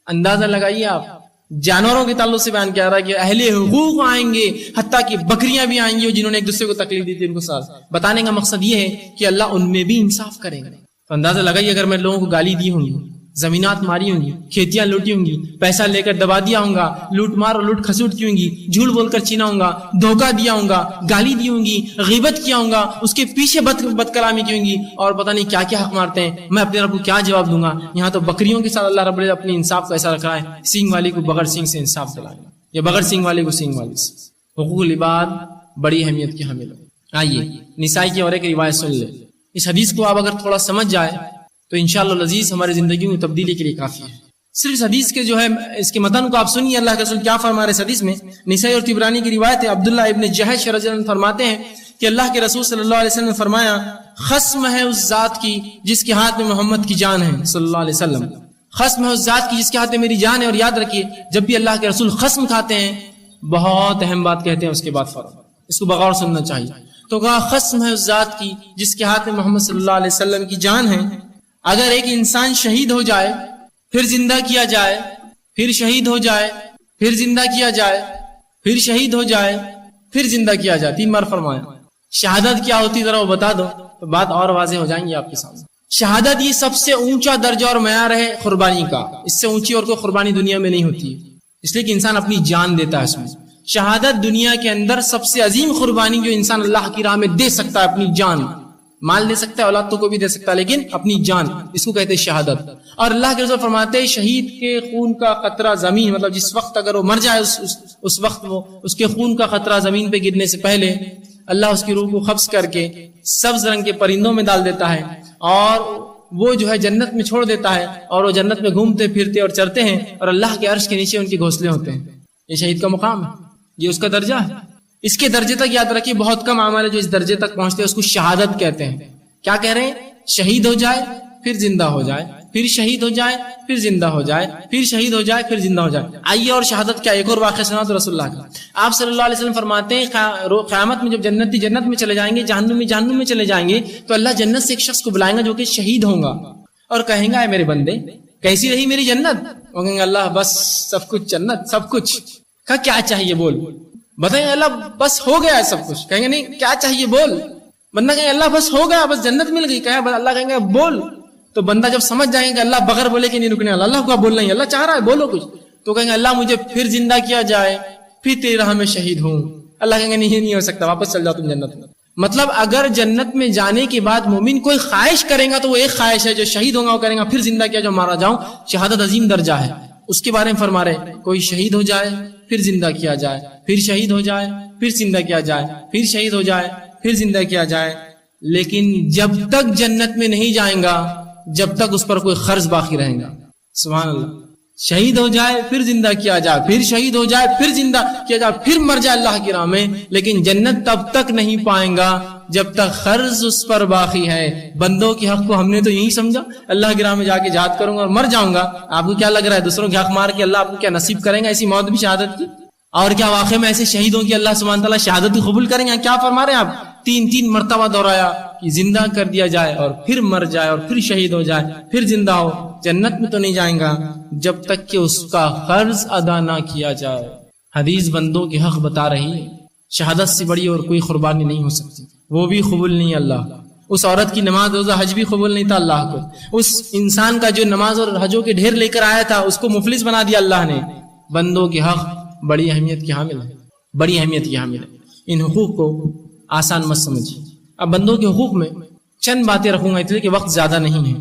اندازہ لگائیے آپ, جانوروں کے تعلق سے بیان کیا رہا ہے کہ اہل حقوق آئیں گے, حتیٰ کہ بکریاں بھی آئیں گی جنہوں نے ایک دوسرے کو تکلیف دی تھی, ان کو ساتھ بتانے کا مقصد یہ ہے کہ اللہ ان میں بھی انصاف کریں گے. تو اندازہ لگائیے اگر میں لوگوں کو گالی دی ہوں گی, زمینات ماری ہوں گی, کھیتیاں لوٹی ہوں گی, پیسہ لے کر دبا دیا ہوں گا, لوٹ مار اور لوٹ کھسوٹ کی ہوں گی, جھوٹ بول کر چینا ہوں گا, دھوکہ دیا ہوں گا, گالی دی ہوں گی, غیبت کیا ہوں گا, اس کے پیچھے بد کلامی کی ہوں گی, اور پتہ نہیں کیا کیا حق مارتے ہیں, میں اپنے رب کو کیا جواب دوں گا. یہاں تو بکریوں کے ساتھ اللہ رب العزت اپنی انصاف کو ایسا رکھا ہے, سینگ والی کو بغیر سینگ سے انصاف دلائے گا, یا بغیر سینگ والی کو سینگ والی سے. حقوق العباد بڑی اہمیت کی حامل ہے. آئیے نسائی کی اور ایک روایت سن لیں. اس حدیث کو آپ اگر تھوڑا سمجھ جائے تو انشاءاللہ العزیز ہماری زندگی میں تبدیلی کے لیے کافی ہے. صرف اس حدیث کے جو ہے اس کے متن کو آپ سنیے, اللہ کے رسول کیا فرما رہے اس حدیث میں. نسائی اور طبرانی کی روایت ہے, عبداللہ ابن جہش رضی اللہ عنہ فرماتے ہیں کہ اللہ کے رسول صلی اللہ علیہ وسلم نے فرمایا, خصم ہے اس ذات کی جس کے ہاتھ میں محمد کی جان ہے صلی اللہ علیہ وسلم. خصم ہے اس ذات کی جس کے ہاتھ میں میری جان ہے. اور یاد رکھیے جب بھی اللہ کے رسول خصم کھاتے ہیں بہت اہم بات کہتے ہیں, اس کے بعد فوراً اس کو بغور سننا چاہیے. تو کہا خصم ہے اس ذات کی جس کے ہاتھ میں محمد صلی اللہ علیہ وسلم کی جان ہے. اگر ایک انسان شہید ہو جائے, پھر زندہ کیا جائے, پھر شہید ہو جائے, پھر زندہ کیا جائے, پھر شہید ہو جائے, پھر زندہ کیا جائے, 3 بار فرمایا. شہادت کیا ہوتی ذرا وہ بتا دو تو بات اور واضح ہو جائیں گی آپ کے سامنے. شہادت یہ سب سے اونچا درجہ اور معیار ہے قربانی کا، اس سے اونچی اور کوئی قربانی دنیا میں نہیں ہوتی، اس لیے کہ انسان اپنی جان دیتا ہے اس میں۔ شہادت دنیا کے اندر سب سے عظیم قربانی جو انسان اللہ کی راہ میں دے سکتا ہے، اپنی جان، مال دے سکتا ہے، اولاد تو کوئی بھی دے سکتا ہے، لیکن اپنی جان، اس کو کہتے ہیں شہادت۔ اور اللہ کے رسول فرماتے ہیں شہید کے خون کا قطرہ زمین، مطلب جس وقت اگر وہ مر جائے اس وقت وہ اس کے خون کا قطرہ زمین پہ گرنے سے پہلے اللہ اس کی روح کو قبض کر کے سبز رنگ کے پرندوں میں ڈال دیتا ہے، اور وہ جو ہے جنت میں چھوڑ دیتا ہے، اور وہ جنت میں گھومتے پھرتے اور چرتے ہیں، اور اللہ کے عرش کے نیچے ان کے گھونسلے ہوتے ہیں۔ یہ شہید کا مقام ہے، یہ اس کا درجہ ہے۔ اس کے درجے تک یاد رکھیے، بہت کم اعمال ہے جو اس درجے تک پہنچتے ہیں، اس کو شہادت کہتے ہیں۔ کیا کہہ رہے ہیں؟ شہید ہو جائے پھر زندہ ہو جائے، پھر شہید ہو جائے پھر زندہ ہو جائے، پھر شہید ہو جائے پھر زندہ ہو جائے۔ آئیے اور شہادت کیا، ایک اور واقعہ سنا تو رسول اللہ کا۔ آپ صلی اللہ علیہ وسلم فرماتے ہیں قیامت میں جب جنتی جنت میں چلے جائیں گے، جہنم میں چلے جائیں گے، تو اللہ جنت سے ایک شخص کو بلائیں گا جو کہ شہید ہوں گا، اور کہیں گا اے میرے بندے کیسی رہی میری جنت؟ وہ کہیں گے اللہ بس سب کچھ جنت، سب کچھ۔ کیا چاہیے بول، بتائیں اللہ بس ہو گیا ہے سب کچھ، کہیں گے نہیں کیا چاہیے بول، بندہ کہیں اللہ بس ہو گیا، بس جنت مل گئی، کہیں اللہ کہیں گے بول، تو بندہ جب سمجھ جائیں گے کہ اللہ بغیر بولے کہ نہیں رکنے والا، اللہ کو بولنا ہی، اللہ چاہ رہا ہے بولو کچھ، تو کہیں گے اللہ مجھے پھر زندہ کیا جائے، پھر تیری راہ میں شہید ہوں، اللہ کہیں گے نہیں ہو سکتا، واپس چل جاؤ تم جنت میں۔ مطلب اگر جنت میں جانے کے بعد مومن کوئی خواہش کرے گا تو وہ ایک خواہش ہے، جو شہید ہوگا وہ کرے گا پھر زندہ کیا جو مارا جاؤں۔ شہادت عظیم درجہ ہے، اس کے بارے میں فرما رہے کوئی شہید ہو جائے پھر زندہ کیا جائے، پھر شہید ہو جائے پھر زندہ کیا جائے، پھر شہید ہو جائے پھر زندہ کیا جائے، لیکن جب تک جنت میں نہیں جائیں گا جب تک اس پر کوئی قرض باقی رہے گا۔ سبحان اللہ، شہید ہو جائے پھر زندہ کیا جائے، پھر شہید ہو جائے پھر زندہ کیا جائے، پھر مر جائے اللہ کی راہ میں، لیکن جنت تب تک نہیں پائیں گا جب تک قرض اس پر باقی ہے۔ بندوں کے حق کو ہم نے تو یہی سمجھا اللہ کی راہ میں جا کے جہاد کروں گا اور مر جاؤں گا، آپ کو کیا لگ رہا ہے دوسروں کے حق مار کے اللہ آپ کو کیا نصیب کریں گا ایسی موت بھی شہادت کی؟ اور کیا واقعی میں ایسے شہیدوں کی اللہ سبحانہ تعالیٰ شہادت قبول کریں گے؟ کیا فرما رہے ہیں آپ؟ تین مرتبہ دہرایا کہ زندہ کر دیا جائے اور پھر مر جائے اور پھر شہید ہو جائے پھر زندہ ہو، جنت میں تو نہیں جائیں گا جب تک کہ اس کا قرض ادا نہ کیا جائے۔ حدیث بندوں کے حق بتا رہی ہے، شہادت سے بڑی اور کوئی قربانی نہیں ہو سکتی، وہ بھی قبول نہیں اللہ۔ اس عورت کی نماز روزہ حج بھی قبول نہیں تھا اللہ کو، اس انسان کا جو نماز اور حجوں کے ڈھیر لے کر آیا تھا اس کو مفلس بنا دیا اللہ نے۔ بندوں کے حق بڑی اہمیت کی حامل ہے، بڑی اہمیت کی حامل ہے، ان حقوق کو آسان مت سمجھیے۔ اب بندوں کے حقوق میں چند باتیں رکھوں گا اس لیے کہ وقت زیادہ نہیں ہے،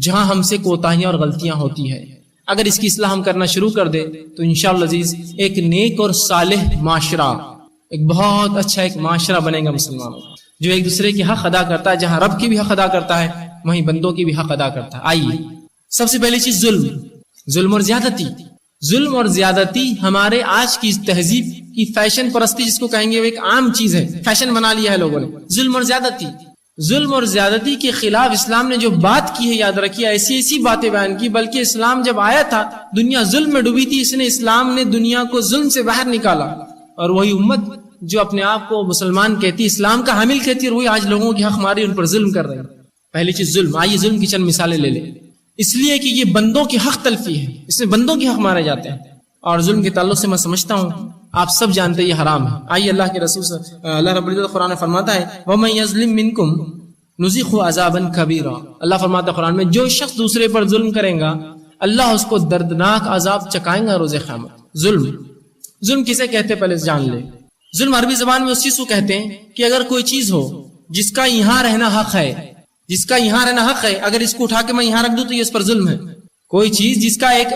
جہاں ہم سے کوتاہیاں اور غلطیاں ہوتی ہے اگر اس کی اصلاح ہم کرنا شروع کر دے تو انشاءاللہ عزیز ایک نیک اور صالح معاشرہ، ایک بہت اچھا ایک معاشرہ بنے گا مسلمانوں، جو ایک دوسرے کی حق ادا کرتا ہے، جہاں رب کی بھی حق ادا کرتا ہے وہیں بندوں کی بھی حق ادا کرتا ہے۔ آئیے سب سے پہلی چیز ظلم اور زیادتی۔ ظلم اور زیادتی ہمارے آج کی تہذیب کی فیشن پرستی جس کو کہیں گے وہ ایک عام چیز ہے، فیشن بنا لیا ہے لوگوں نے، ظلم اور زیادتی۔ ظلم اور زیادتی کے خلاف اسلام نے جو بات کی ہے یاد رکھیے، ایسی باتیں بیان کی، بلکہ اسلام جب آیا تھا دنیا ظلم میں ڈوبی تھی، اسلام نے دنیا کو ظلم سے باہر نکالا، اور وہی امت جو اپنے آپ کو مسلمان کہتی، اسلام کا حامل کہتی، اور وہی آج لوگوں کی حق ماری ان پر ظلم کر رہے ہیں۔ پہلی چیز ظلم۔ آئیے ظلم کی چند مثالیں لے لیں، اس لیے کہ یہ بندوں کی حق تلفی ہے، اس میں بندوں کے حق مارے جاتے ہیں، اور ظلم کے تعلق سے میں سمجھتا ہوں آپ سب جانتے ہیں یہ حرام ہے۔ آئیے اللہ کے رسول سے اللہ رب العزت قرآن میں فرماتا ہے وَمَن يَظْلِم مِّنكُمْ نُذِقْهُ عَذَابًا كَبِيرًا۔ اللہ فرماتا ہے قرآن میں جو شخص دوسرے پر ظلم کرے گا اللہ اس کو دردناک عذاب چکائیں گا روز قیامت۔ ظلم کسے کہتے ہیں پہلے جان لے۔ ظلم عربی زبان میں اس چیز کو کہتے ہیں کہ اگر کوئی چیز ہو جس کا یہاں رہنا حق ہے، جس کا یہاں رہنا حق ہے، اگر اس کو اٹھا کے میں یہاں رکھ دوں تو یہ اس پر ظلم ہے۔ کوئی چیز جس کا ایک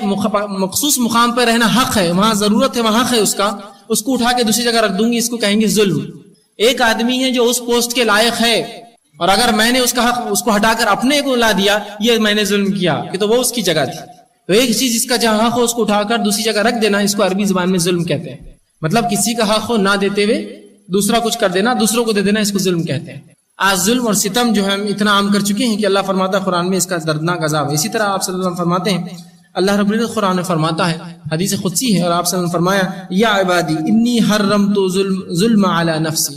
مخصوص مقام پہ رہنا حق ہے، وہاں ضرورت ہے، وہاں حق ہے اس کو اٹھا کے دوسری جگہ رکھ دوں گی، اس کو کہیں گے ظلم۔ ایک آدمی ہے جو اس پوسٹ کے لائق ہے اور اگر میں نے اس کا حق اس کو ہٹا کر اپنے کو لا دیا، یہ میں نے ظلم کیا کہ تو وہ اس کی جگہ تھی۔ تو ایک چیز جس کا جہاں حق ہو اس کو اٹھا کر دوسری جگہ رکھ دینا، اس کو عربی زبان میں ظلم کہتے ہیں۔ مطلب کسی کا حق ہو نہ دیتے ہوئے دوسرا کچھ کر دینا، دوسروں کو دے دینا، اس کو ظلم کہتے ہیں۔ آج ظلم اور ستم جو ہے ہم اتنا عام کر چکے ہیں کہ اللہ فرماتا ہے قرآن میں اس کا دردناک عذاب ہے۔ اسی طرح آپ صلی اللہ علیہ وسلم فرماتے ہیں، اللہ رب العزت قرآن میں فرماتا ہے، حدیث قدسی ہے، اور آپ صلی اللہ علیہ وسلم فرمایا یا عبادی انی حرمت ظلم علی نفسی،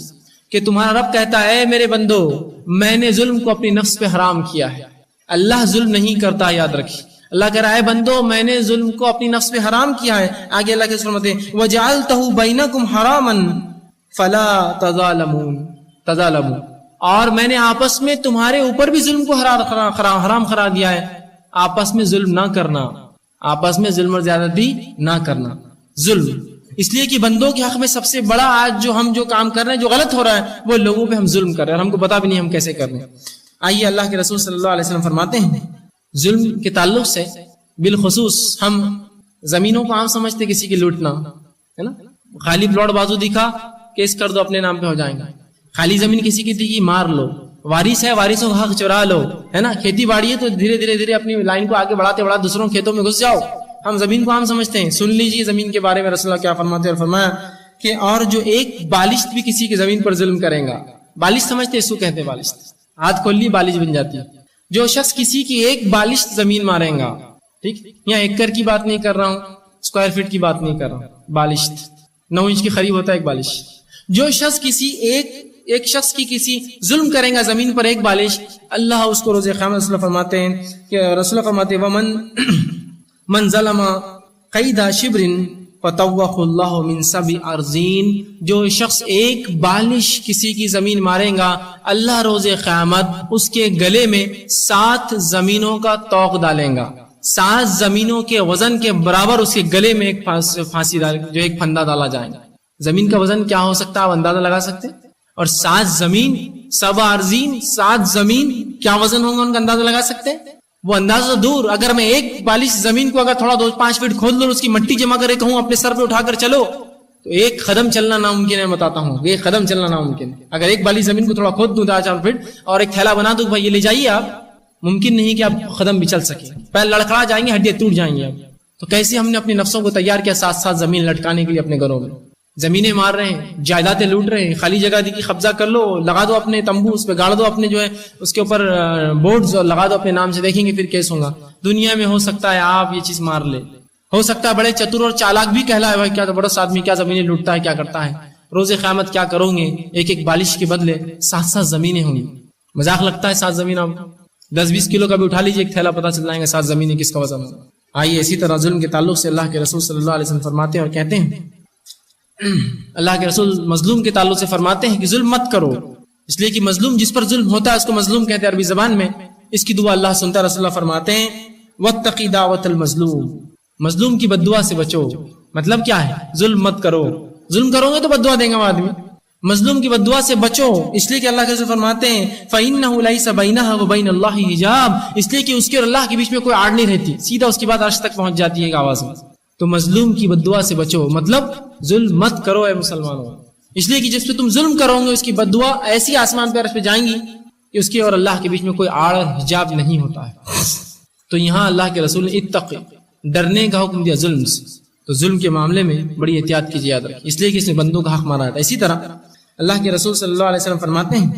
کہ تمہارا رب کہتا ہے اے میرے بندو میں نے ظلم کو اپنی نفس پہ حرام کیا ہے۔ اللہ ظلم نہیں کرتا، یاد رکھیے، اللہ کہہ رہا ہے بندو میں نے ظلم کو اپنی نفس پہ حرام کیا ہے۔ آگے اللہ کے فرماتے ہیں وجعلتہ بینکم حراما فلا تظالموا، اور میں نے آپس میں تمہارے اوپر بھی ظلم کو حرام قرار دیا ہے. آپس میں ظلم نہ کرنا, آپس میں ظلم اور زیادتی نہ کرنا. ظلم اس لیے کہ بندوں کے حق میں سب سے بڑا آج جو کام کر رہے ہیں, جو غلط ہو رہا ہے, وہ لوگوں پہ ہم ظلم کر رہے ہیں اور ہم کو پتا بھی نہیں ہم کیسے کر رہے ہیں. آئیے اللہ کے رسول صلی اللہ علیہ وسلم فرماتے ہیں ظلم کے تعلق سے بالخصوص ہم زمینوں کو عام سمجھتے کسی کی لوٹنا ہے نا, خالی پلاٹ بازو دکھا کیس کر دو اپنے نام پہ ہو جائیں گے, خالی زمین کسی کی تھی مار لو, وارث ہے وارثوں کا حق چرا لو ہے نا, کھیتی باڑی ہے تو دھیرے دھیرے اپنی لائن کو آگے بڑھاتے دوسروں کھیتوں میں گھس جاؤ. ہم زمین کو عام سمجھتے ہیں. سن لیجیے زمین کے بارے میں رسول اللہ کیا فرماتے ہیں, اور فرمایا کہ اور جو ایک بالشت بھی کسی کی زمین پر ظلم کرے گا, بالشت سمجھتے اس کو کہتے ہیں بالشت, ہاتھ کھول لی بالش بن جاتی ہے. جو شخص کسی کی ایک بالشت زمین مارے گا, ٹھیک, یہاں ایکڑ کی بات نہیں کر رہا ہوں, اسکوائر فٹ کی بات نہیں کر رہا ہوں, بالشت 9 انچ کے قریب ہوتا ہے ایک بالش. جو شخص کسی ایک شخص کی کسی ظلم کرے گا زمین پر ایک بالش, اللہ اس کو روز قیامت رسول فرماتے ہیں کہ رسول فرماتے ومن من ظلم قید شبر فطوق اللہ من 7 ارضین, جو شخص ایک بالش کسی کی زمین مارے گا اللہ روز قیامت اس کے گلے میں 7 زمینوں کا طوق ڈالیں گا, 7 زمینوں کے وزن کے برابر اس کے گلے میں ایک پھانسی جو ایک پھندا ڈالا جائے گا. زمین کا وزن کیا ہو سکتا ہے آپ اندازہ لگا سکتے, اور 7 زمین 7 ارضین 7 زمین کیا وزن ہوں گا ان کا اندازہ لگا سکتے. وہ اندازہ دور, اگر میں ایک بالش زمین کو اگر تھوڑا 2-5 فٹ کھود لوں, اس کی مٹی جمع کرے کہوں اپنے سر پہ اٹھا کر چلو, تو ایک قدم چلنا ناممکن ہے. بتاتا ہوں ایک قدم چلنا ناممکن ہے. اگر ایک بالش زمین کو تھوڑا کھود دوں 4 فٹ اور ایک تھیلا بنا دوں بھائی یہ لے جائیے آپ, ممکن نہیں کہ آپ قدم بھی چل سکیں, پیر لڑکھڑا جائیں گے, ہڈیاں ٹوٹ جائیں گے. تو کیسے ہم نے اپنے نفسوں کو تیار کیا 7 زمین لٹکانے کے لیے اپنے گھروں میں, زمینیں مار رہے ہیں, جائیدادیں لوٹ رہے ہیں, خالی جگہ دی قبضہ کر لو, لگا دو اپنے تمبو, اس پہ گاڑ دو اپنے جو ہے اس کے اوپر بورڈز اور لگا دو اپنے نام سے, دیکھیں گے پھر کیس ہوگا. دنیا میں ہو سکتا ہے آپ یہ چیز مار لے, ہو سکتا ہے بڑے چتر اور چالاک بھی کہلائے بھائی کیا بڑا آدمی کیا زمینیں لوٹتا ہے کیا کرتا ہے. روز قیامت کیا کرو گے, ایک بالش کے بدلے 7 زمینیں ہوں گی. مذاق لگتا ہے 7 زمین, آپ 10-20 کلو کا بھی اٹھا لیجیے ایک تھیلا, پتہ چل جائیں گے 7 زمینیں کس کا وزن ہوگا. آئیے اسی طرح ظلم کے تعلق سے اللہ کے رسول صلی اللہ علیہ وسلم فرماتے ہیں اور کہتے ہیں, اللہ کے رسول مظلوم کے تعلق سے فرماتے ہیں کہ ظلم مت کرو, اس لیے کہ مظلوم جس پر ظلم ہوتا ہے اس کو مظلوم کہتے ہیں عربی زبان میں, اس کی دعا اللہ سنتا ہے. رسول اللہ فرماتے ہیں واتقی دعوت المظلوم, مظلوم کی بد دعا سے بچو. مطلب کیا ہے, ظلم مت کرو, ظلم کرو گے تو بد دعا دیں گا وہ آدمی, مظلوم کی بد دعا سے بچو. اس لیے کہ اللہ کے رسول فرماتے ہیں فإنه ليس بينها وبين الله حجاب, اس لیے کہ اس کے اور اللہ کے بیچ میں کوئی آڑ نہیں رہتی, سیدھا اس کی بات عرش تک پہنچ جاتی ہے ایک آواز میں. تو مظلوم کی بد دعا سے بچو, مطلب ظلم مت کرو اے مسلمانوں, اس لیے کہ جس پہ تم ظلم کرو گے اس کی بد دعا ایسی آسمان پہ عرش پہ جائیں گی کہ اس کے اور اللہ کے بیچ میں کوئی آڑ حجاب نہیں ہوتا ہے. تو یہاں اللہ کے رسول نے اتق, ڈرنے کا حکم دیا ظلم سے. تو ظلم کے معاملے میں بڑی احتیاط کیجیے, یاد رکھیں, اس لیے کہ اس نے بندوں کا حق مارا تھا. اسی طرح اللہ کے رسول صلی اللہ علیہ وسلم فرماتے ہیں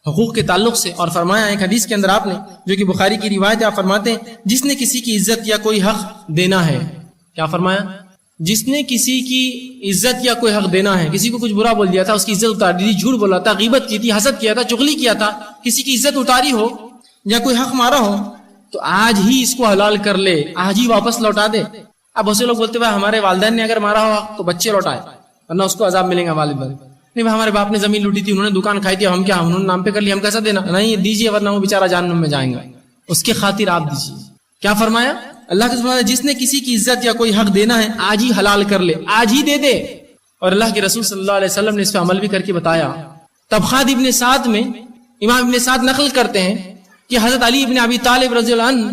حقوق کے تعلق سے, اور فرمایا ایک حدیث کے اندر آپ نے جو کہ بخاری کی روایت ہے, آپ فرماتے ہیں جس نے کسی کی عزت یا کوئی حق دینا ہے, کیا فرمایا, جس نے کسی کی عزت یا کوئی حق دینا ہے, کسی کو کچھ برا بول دیا تھا, اس کی عزت اتار دی, جھوٹ بولا تھا, غیبت کی تھی, حسد کیا تھا, چغلی کیا تھا, کسی کی عزت اتاری ہو یا کوئی حق مارا ہو, تو آج ہی اس کو حلال کر لے, آج ہی واپس لوٹا دے. اب بہت سے لوگ بولتے ہیں ہمارے والدین نے اگر مارا ہو تو بچے لوٹائے ورنہ اس کو عذاب ملے گا. والدین نہیں, ہمارے باپ نے زمین لوٹی تھی, انہوں نے دکان کھائی تھی, ہم کیا, انہوں نے نام پہ کر لیا, ہم کیسا دینا, نہیں دیجیے ورنہ وہ بیچارہ جہنم میں جائیں گا, اس کے خاطر آپ دیجیے. کیا فرمایا اللہ کے فرمایا جس نے کسی کی عزت یا کوئی حق دینا ہے آج ہی حلال کر لے, آج ہی دے دے. اور اللہ کے رسول صلی اللہ علیہ وسلم نے اس پہ عمل بھی کر کے بتایا. طبقات ابن سعد میں امام ابن سعد نقل کرتے ہیں کہ حضرت علی ابن ابی طالب رضی اللہ عنہ,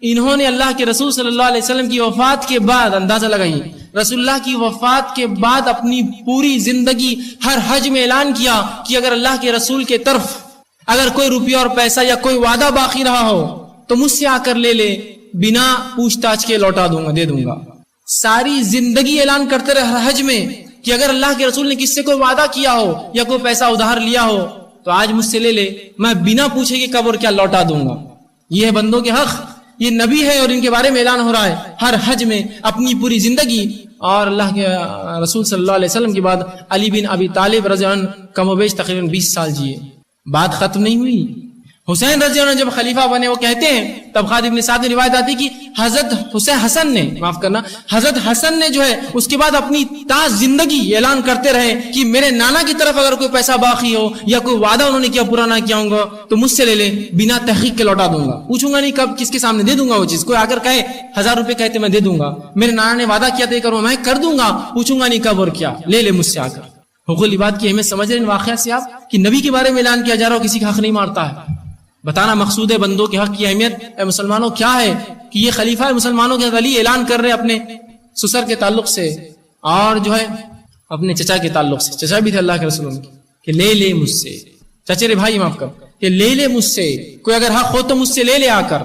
انہوں نے اللہ کے رسول صلی اللہ علیہ وسلم کی وفات کے بعد, اندازہ لگائیے, رسول اللہ کی وفات کے بعد اپنی پوری زندگی ہر حج میں اعلان کیا کہ اگر اللہ کے رسول کے طرف اگر کوئی روپیہ اور پیسہ یا کوئی وعدہ باقی رہا ہو تو مجھ سے آ کر لے لے, بنا پوچھ تاچھ کے لوٹا دوں گا, دے دوں گا. ساری زندگی اعلان کرتے رہے ہر حج میں کہ اگر اللہ کے رسول نے کس سے کوئی وعدہ کیا ہو یا کوئی پیسہ ادھار لیا ہو تو آج مجھ سے لے لے, میں بنا پوچھے کہ کب اور کیا لوٹا دوں گا. یہ ہے بندوں کے حق, یہ نبی ہے اور ان کے بارے میں اعلان ہو رہا ہے ہر حج میں اپنی پوری زندگی. اور اللہ کے رسول صلی اللہ علیہ وسلم کے بعد علی بن ابی طالب رضی اللہ عنہ کم و بیش تقریباً 20 سال جیے, بات ختم نہیں ہوئی, حسین رضی اللہ عنہ جب خلیفہ بنے وہ کہتے ہیں، تب خالد ابن سعد میں روایت آتی کہ حضرت حسن نے حضرت حسن نے جو ہے اس کے بعد اپنی تا زندگی اعلان کرتے رہے کہ میرے نانا کی طرف اگر کوئی پیسہ باقی ہو یا کوئی وعدہ انہوں نے کیا پورا نہ کیا ہوں گا تو مجھ سے لے لے، بنا تحقیق کے لوٹا دوں گا، پوچھوں گا نہیں کب کس کے سامنے دے دوں گا وہ چیز. کوئی اگر کہے 1000 روپے کہتے میں دے دوں گا، میرے نانا نے وعدہ کیا تھا کروں میں کر دوں گا، پوچھوں گا نہیں کب اور کیا، لے لے مجھ سے آ کر. حقوق العباد کی اہمیت سمجھ رہے ہیں واقعہ سے آپ کہ نبی کے بارے میں اعلان کیا جا رہا ہو کسی کا حق نہیں مارتا ہے. بتانا مقصود ہے بندوں کے حق کی اہمیت اے مسلمانوں کیا ہے کہ یہ خلیفہ مسلمانوں کے علی اعلان کر رہے اپنے سسر کے تعلق سے اور جو ہے اپنے چچا کے تعلق سے. چچا بھی تھے اللہ کے رسول کہ لے لے مجھ سے، چچیرے بھائی معاف کر کہ لے لے مجھ سے، کوئی اگر حق ہو تو مجھ سے لے لے آ کر.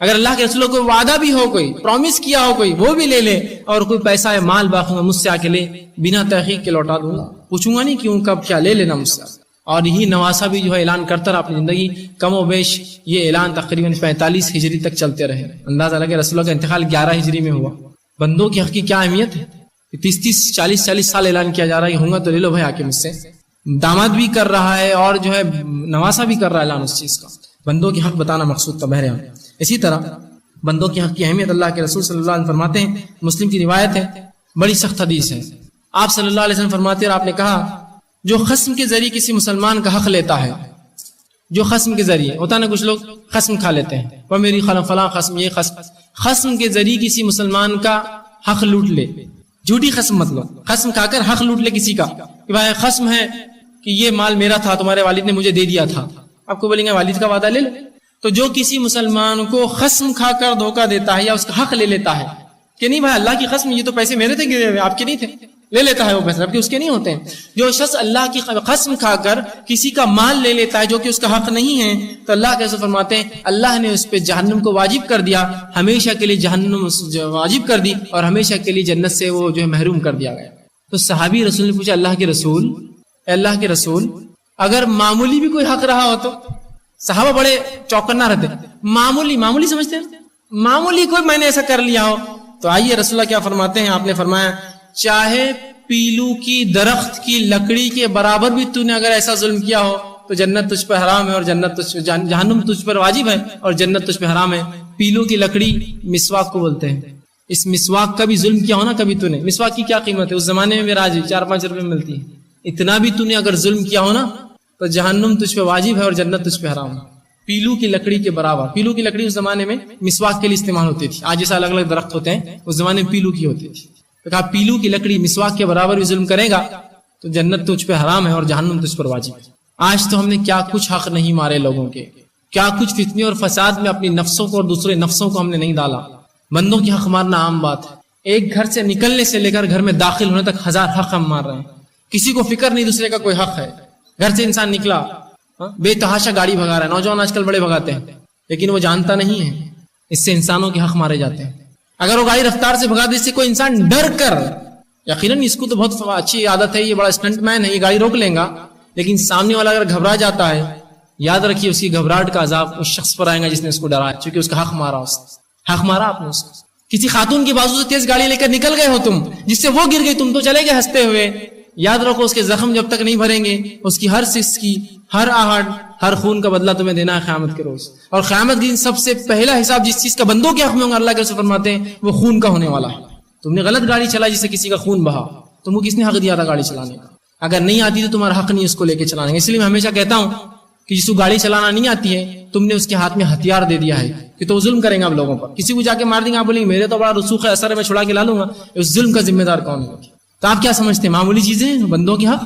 اگر اللہ کے رسول کو وعدہ بھی ہو، کوئی پرومس کیا ہو کوئی، وہ بھی لے لے، اور کوئی پیسہ ہے مال باقی ہو مجھ سے آ کے لے، بنا تحقیق کے لوٹا دوں گا، پوچھوں گا نہیں کیوں کب کیا، لے لینا مجھ سے. اور یہی نواسا بھی جو ہے اعلان کرتا رہا اپنی زندگی، کم و بیش یہ اعلان تقریباً 45 ہجری تک چلتے رہے. اندازہ لگے رسول اللہ کا انتقال 11 ہجری میں ہوا. بندوں کی حق کی کیا اہمیت ہے، 30 40 سال اعلان کیا جا رہا ہے کہ ہوں گا تو لے لو بھائی آ کے مجھ سے. داماد بھی کر رہا ہے اور جو ہے نواسا بھی کر رہا ہے اعلان اس چیز کا. بندوں کی حق بتانا مقصود تھا بہرحال. اسی طرح بندوں کی حق کی اہمیت اللہ کے رسول صلی اللہ علیہ وسلم فرماتے ہیں، مسلم کی روایت ہے، بڑی سخت حدیث ہے. آپ صلی اللہ علیہ وسلم فرماتے ہیں اور آپ نے کہا جو خصم کے ذریعے کسی مسلمان کا حق لیتا ہے، جو خصم کے ذریعے ہوتا نا کچھ لوگ خصم کھا لیتے ہیں، وہ میری فلاں خصم، یہ خصم کے ذریعے کسی مسلمان کا حق لوٹ لے، جھوٹی خصم مطلب خصم کھا کر حق لوٹ لے کسی کا کہ بھائی خصم ہے کہ یہ مال میرا تھا تمہارے والد نے مجھے دے دیا تھا، آپ کو بولیں گے والد کا وعدہ لے لو. تو جو کسی مسلمان کو خصم کھا کر دھوکہ دیتا ہے یا اس کا حق لے لیتا ہے کہ نہیں بھائی اللہ کی قسم یہ تو پیسے میرے تھے گرے ہوئے آپ کے نہیں تھے، لے لیتا ہے وہ پیسے جبکہ اس کے نہیں ہوتے ہیں. جو شخص اللہ کی قسم کھا کر کسی کا مال لے لیتا ہے جو کہ اس کا حق نہیں ہے تو اللہ کیسے فرماتے ہیں اللہ نے اس پہ جہنم کو واجب کر دیا، ہمیشہ کے لیے جہنم واجب کر دی اور ہمیشہ کے لیے جنت سے وہ جو ہے محروم کر دیا گیا. تو صحابی رسول نے پوچھا اللہ کے رسول اگر معمولی بھی کوئی حق رہا ہو تو؟ صحابہ بڑے چوکنا رہتے، معمولی سمجھتے ہیں، معمولی کوئی میں نے ایسا کر لیا ہو تو آئیے رسول اللہ کیا فرماتے ہیں. آپ نے فرمایا چاہے پیلو کی درخت کی لکڑی کے برابر بھی تو نے اگر ایسا ظلم کیا ہو تو جنت تجھ پر حرام ہے اور جہنم تجھ پر واجب ہے اور جنت تجھ پر حرام ہے. پیلو کی لکڑی مسواک کو بولتے ہیں. اس مسواک کا بھی ظلم کیا ہو نا کبھی تو نے، مسواک کی کیا قیمت ہے اس زمانے میں بھی راج 4-5 روپے ملتی ہے، اتنا بھی تو نے اگر ظلم کیا ہو نا تو جہنم تجھ پہ واجب ہے اور جنت تجھ پہ حرام ہے. پیلو کی لکڑی کے برابر. پیلو کی لکڑی اس زمانے میں مسواک کے لیے استعمال ہوتی تھی، آج جیسا الگ الگ درخت ہوتے ہیں اس زمانے میں پیلو کی ہوتی تھی. تو کہا پیلو کی لکڑی مسواک کے برابر بھی ظلم کرے گا تو جنت تجھ پہ حرام ہے اور جہنم تجھ پر واجب ہے. آج تو ہم نے کیا کچھ حق نہیں مارے لوگوں کے، کیا کچھ فتنے اور فساد میں اپنی نفسوں کو اور دوسرے نفسوں کو ہم نے نہیں ڈالا. بندوں کی حق مارنا عام بات ہے. ایک گھر سے نکلنے سے لے کر گھر میں داخل ہونے تک 1000 حق ہم مار رہے ہیں. کسی کو فکر نہیں دوسرے کا کوئی حق ہے. گھر سے انسان نکلا بے تحاشا گاڑی بھگا رہا ہے، نوجوان آج کل بڑے بھگاتے ہیں لیکن وہ جانتا نہیں ہے اس سے انسانوں کے حق مارے جاتے ہیں. اگر وہ گاڑی رفتار سے بھگا دے سے کوئی انسان ڈر کر، یقیناً اس کو تو بہت اچھی عادت ہے، یہ بڑا اسٹنٹ مین ہے، یہ گاڑی روک لیں گا، لیکن سامنے والا اگر گھبرا جاتا ہے یاد رکھیے اس کی گھبراہٹ کا عذاب اس شخص پر آئے گا جس نے اس کو ڈرایا، چونکہ اس کا حق مارا آپ نے اس کو. کسی خاتون کی بازو سے تیز گاڑی لے کر نکل گئے ہو تم، جس سے وہ گر گئی تم تو چلے گئے ہنستے ہوئے، یاد رکھو اس کے زخم جب تک نہیں بھریں گے اس کی ہر سکس کی ہر آہٹ ہر خون کا بدلہ تمہیں دینا ہے قیامت کے روز. اور قیامت کے دن سب سے پہلا حساب جس چیز کا بندوں کے حق میں ہوگا اللہ کے رسول فرماتے ہیں وہ خون کا ہونے والا ہے. تم نے غلط گاڑی چلائی جس سے کسی کا خون بہا، تم کو کس نے حق دیا تھا گاڑی چلانے کا؟ اگر نہیں آتی تو تمہارا حق نہیں اس کو لے کے چلانے کا. اس لیے میں ہمیشہ کہتا ہوں کہ جس کو گاڑی چلانا نہیں آتی ہے تم نے اس کے ہاتھ میں ہتھیار دے دیا ہے کہ تو وہ ظلم کریں گے آپ لوگوں پر، کسی کو جا کے مار دیں گے، آپ بولیں گے میرے تو بڑا رسوخ ہے اثر ہے میں چھڑا کے لا لوں گا، اس ظلم کا ذمہ دار کون ہے؟ تو آپ کیا سمجھتے ہیں معمولی چیزیں بندوں کی حق؟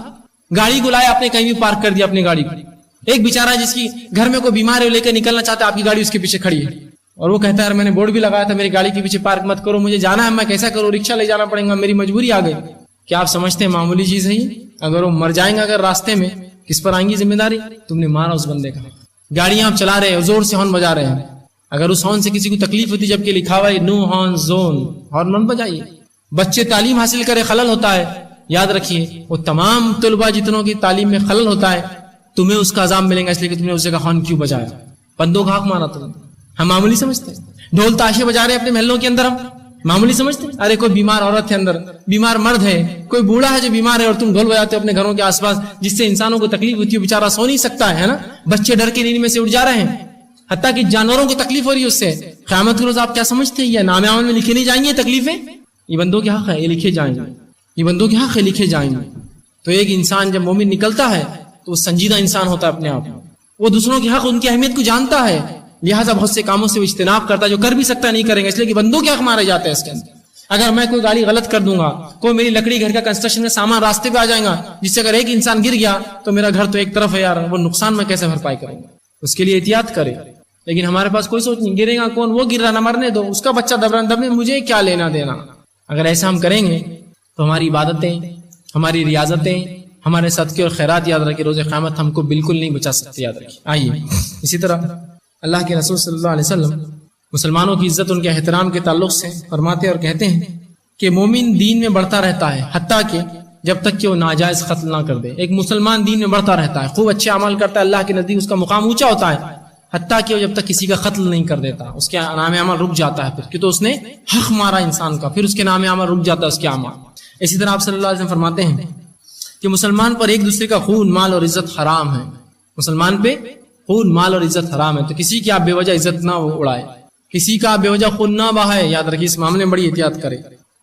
گاڑی کو لائے آپ نے کہیں بھی پارک کر دیا اپنی گاڑی کو، ایک بیچارہ جس کی گھر میں کوئی بیمار ہے لے کر نکلنا چاہتا ہے، آپ کی گاڑی اس کے پیچھے کھڑی ہے اور وہ کہتا ہے میں نے بورڈ بھی لگایا تھا میری گاڑی کے پیچھے پارک مت کرو، مجھے جانا ہے میں کیسا کروں، رکشا لے جانا پڑے گا، میری مجبوری آ گئی. کیا آپ سمجھتے ہیں معمولی چیز ہے یہ؟ اگر وہ مر جائیں گے اگر راستے میں کس پر آئیں گی ذمہ داری؟ تم نے مارا اس بندے کا. گاڑیاں آپ چلا رہے ہیں زور سے ہارن بجا رہے ہیں، اگر اس ہارن سے کسی کو تکلیف ہوتی جبکہ لکھا ہوا ہے نو ہارن زون، ہارن مت بجائیے. بچے تعلیم حاصل کرے خلل ہوتا ہے، یاد رکھیے وہ تمام طلباء جتنوں کی تعلیم میں خلل ہوتا ہے تمہیں اس کا عذاب ملے گا اس لیے کہ تم نے اس جگہ ہارن کیوں بجایا. بندوں کا حق مارا تم. ہم معمولی سمجھتے ہیں ڈھول تاشے بجا رہے ہیں اپنے محلوں کے اندر، ہم معمولی سمجھتے ہیں؟ ارے کوئی بیمار عورت ہے اندر، بیمار مرد ہے، کوئی بوڑھا ہے جو بیمار ہے اور تم ڈھول بجاتے ہو اپنے گھروں کے آس پاس، جس سے انسانوں کو تکلیف ہوتی ہے، بیچارہ سو نہیں سکتا ہے نا، بچے ڈر کے نیند میں سے اٹھ جا رہے ہیں، حتیٰ کہ جانوروں کو تکلیف ہو رہی ہے اس سے. قیامت کے روز آپ کیا سمجھتے ہیں؟ یہ نام عمل میں لکھے نہیں جائیں گے یہ تکلیفیں؟ یہ بندوں کے حق ہے، یہ لکھے جائیں گے، یہ بندوں کے حق ہے، لکھے جائیں گے. تو ایک انسان جب مومن نکلتا ہے تو وہ سنجیدہ انسان ہوتا ہے اپنے آپ، وہ دوسروں کے حق، ان کی اہمیت کو جانتا ہے، لہٰذا بہت سے کاموں سے وہ اجتناب کرتا ہے جو کر بھی سکتا نہیں کریں گے، اس لیے کہ بندوں کے حق مارے جاتے ہیں اس کے اندر. اگر میں کوئی گاڑی غلط کر دوں گا، کوئی میری لکڑی گھر کا کنسٹرکشن کا سامان راستے پہ آ جائے گا جس سے اگر ایک انسان گر گیا تو میرا گھر تو ایک طرف ہے یار، وہ نقصان میں کیسے بھرپائی کروں گا؟ اس کے لیے احتیاط کرے. لیکن ہمارے پاس کوئی سوچ نہیں، گرے گا کون، وہ گر رہا نہ مرنے دو، اس کا بچہ دبنے، مجھے کیا لینا دینا. اگر ایسا ہم کریں گے تو ہماری عبادتیں، ہماری ریاضتیں، ہمارے صدقے اور خیرات یاد رکھے روز قیامت ہم کو بالکل نہیں بچا سکتے، یاد رکھیے. آئیے اسی طرح اللہ کے رسول صلی اللہ علیہ وسلم مسلمانوں کی عزت، ان کے احترام کے تعلق سے فرماتے اور کہتے ہیں کہ مومن دین میں بڑھتا رہتا ہے حتیٰ کہ جب تک کہ وہ ناجائز قتل نہ کر دے. ایک مسلمان دین میں بڑھتا رہتا ہے، خوب اچھے عمل کرتا ہے، اللہ کے نزدیک اس کا مقام اونچا ہوتا ہے حتیٰ کہ وہ جب تک کسی کا قتل نہیں کر دیتا، اس کے نام عمل رک جاتا ہے پھر، کہ تو اس نے حق مارا انسان کا، پھر اس کے نام عمل رک جاتا ہے اس کے اعمال. اسی طرح آپ صلی اللہ علیہ وسلم فرماتے ہیں کہ مسلمان پر ایک دوسرے کا خون، مال اور عزت حرام ہے. مسلمان پہ خون، مال اور عزت حرام ہے، تو کسی کی آپ بے وجہ عزت نہ اڑائے، کسی کا آپ بے وجہ خون نہ بہائے. یاد رکھیے اس معاملے میں بڑی احتیاط کرے.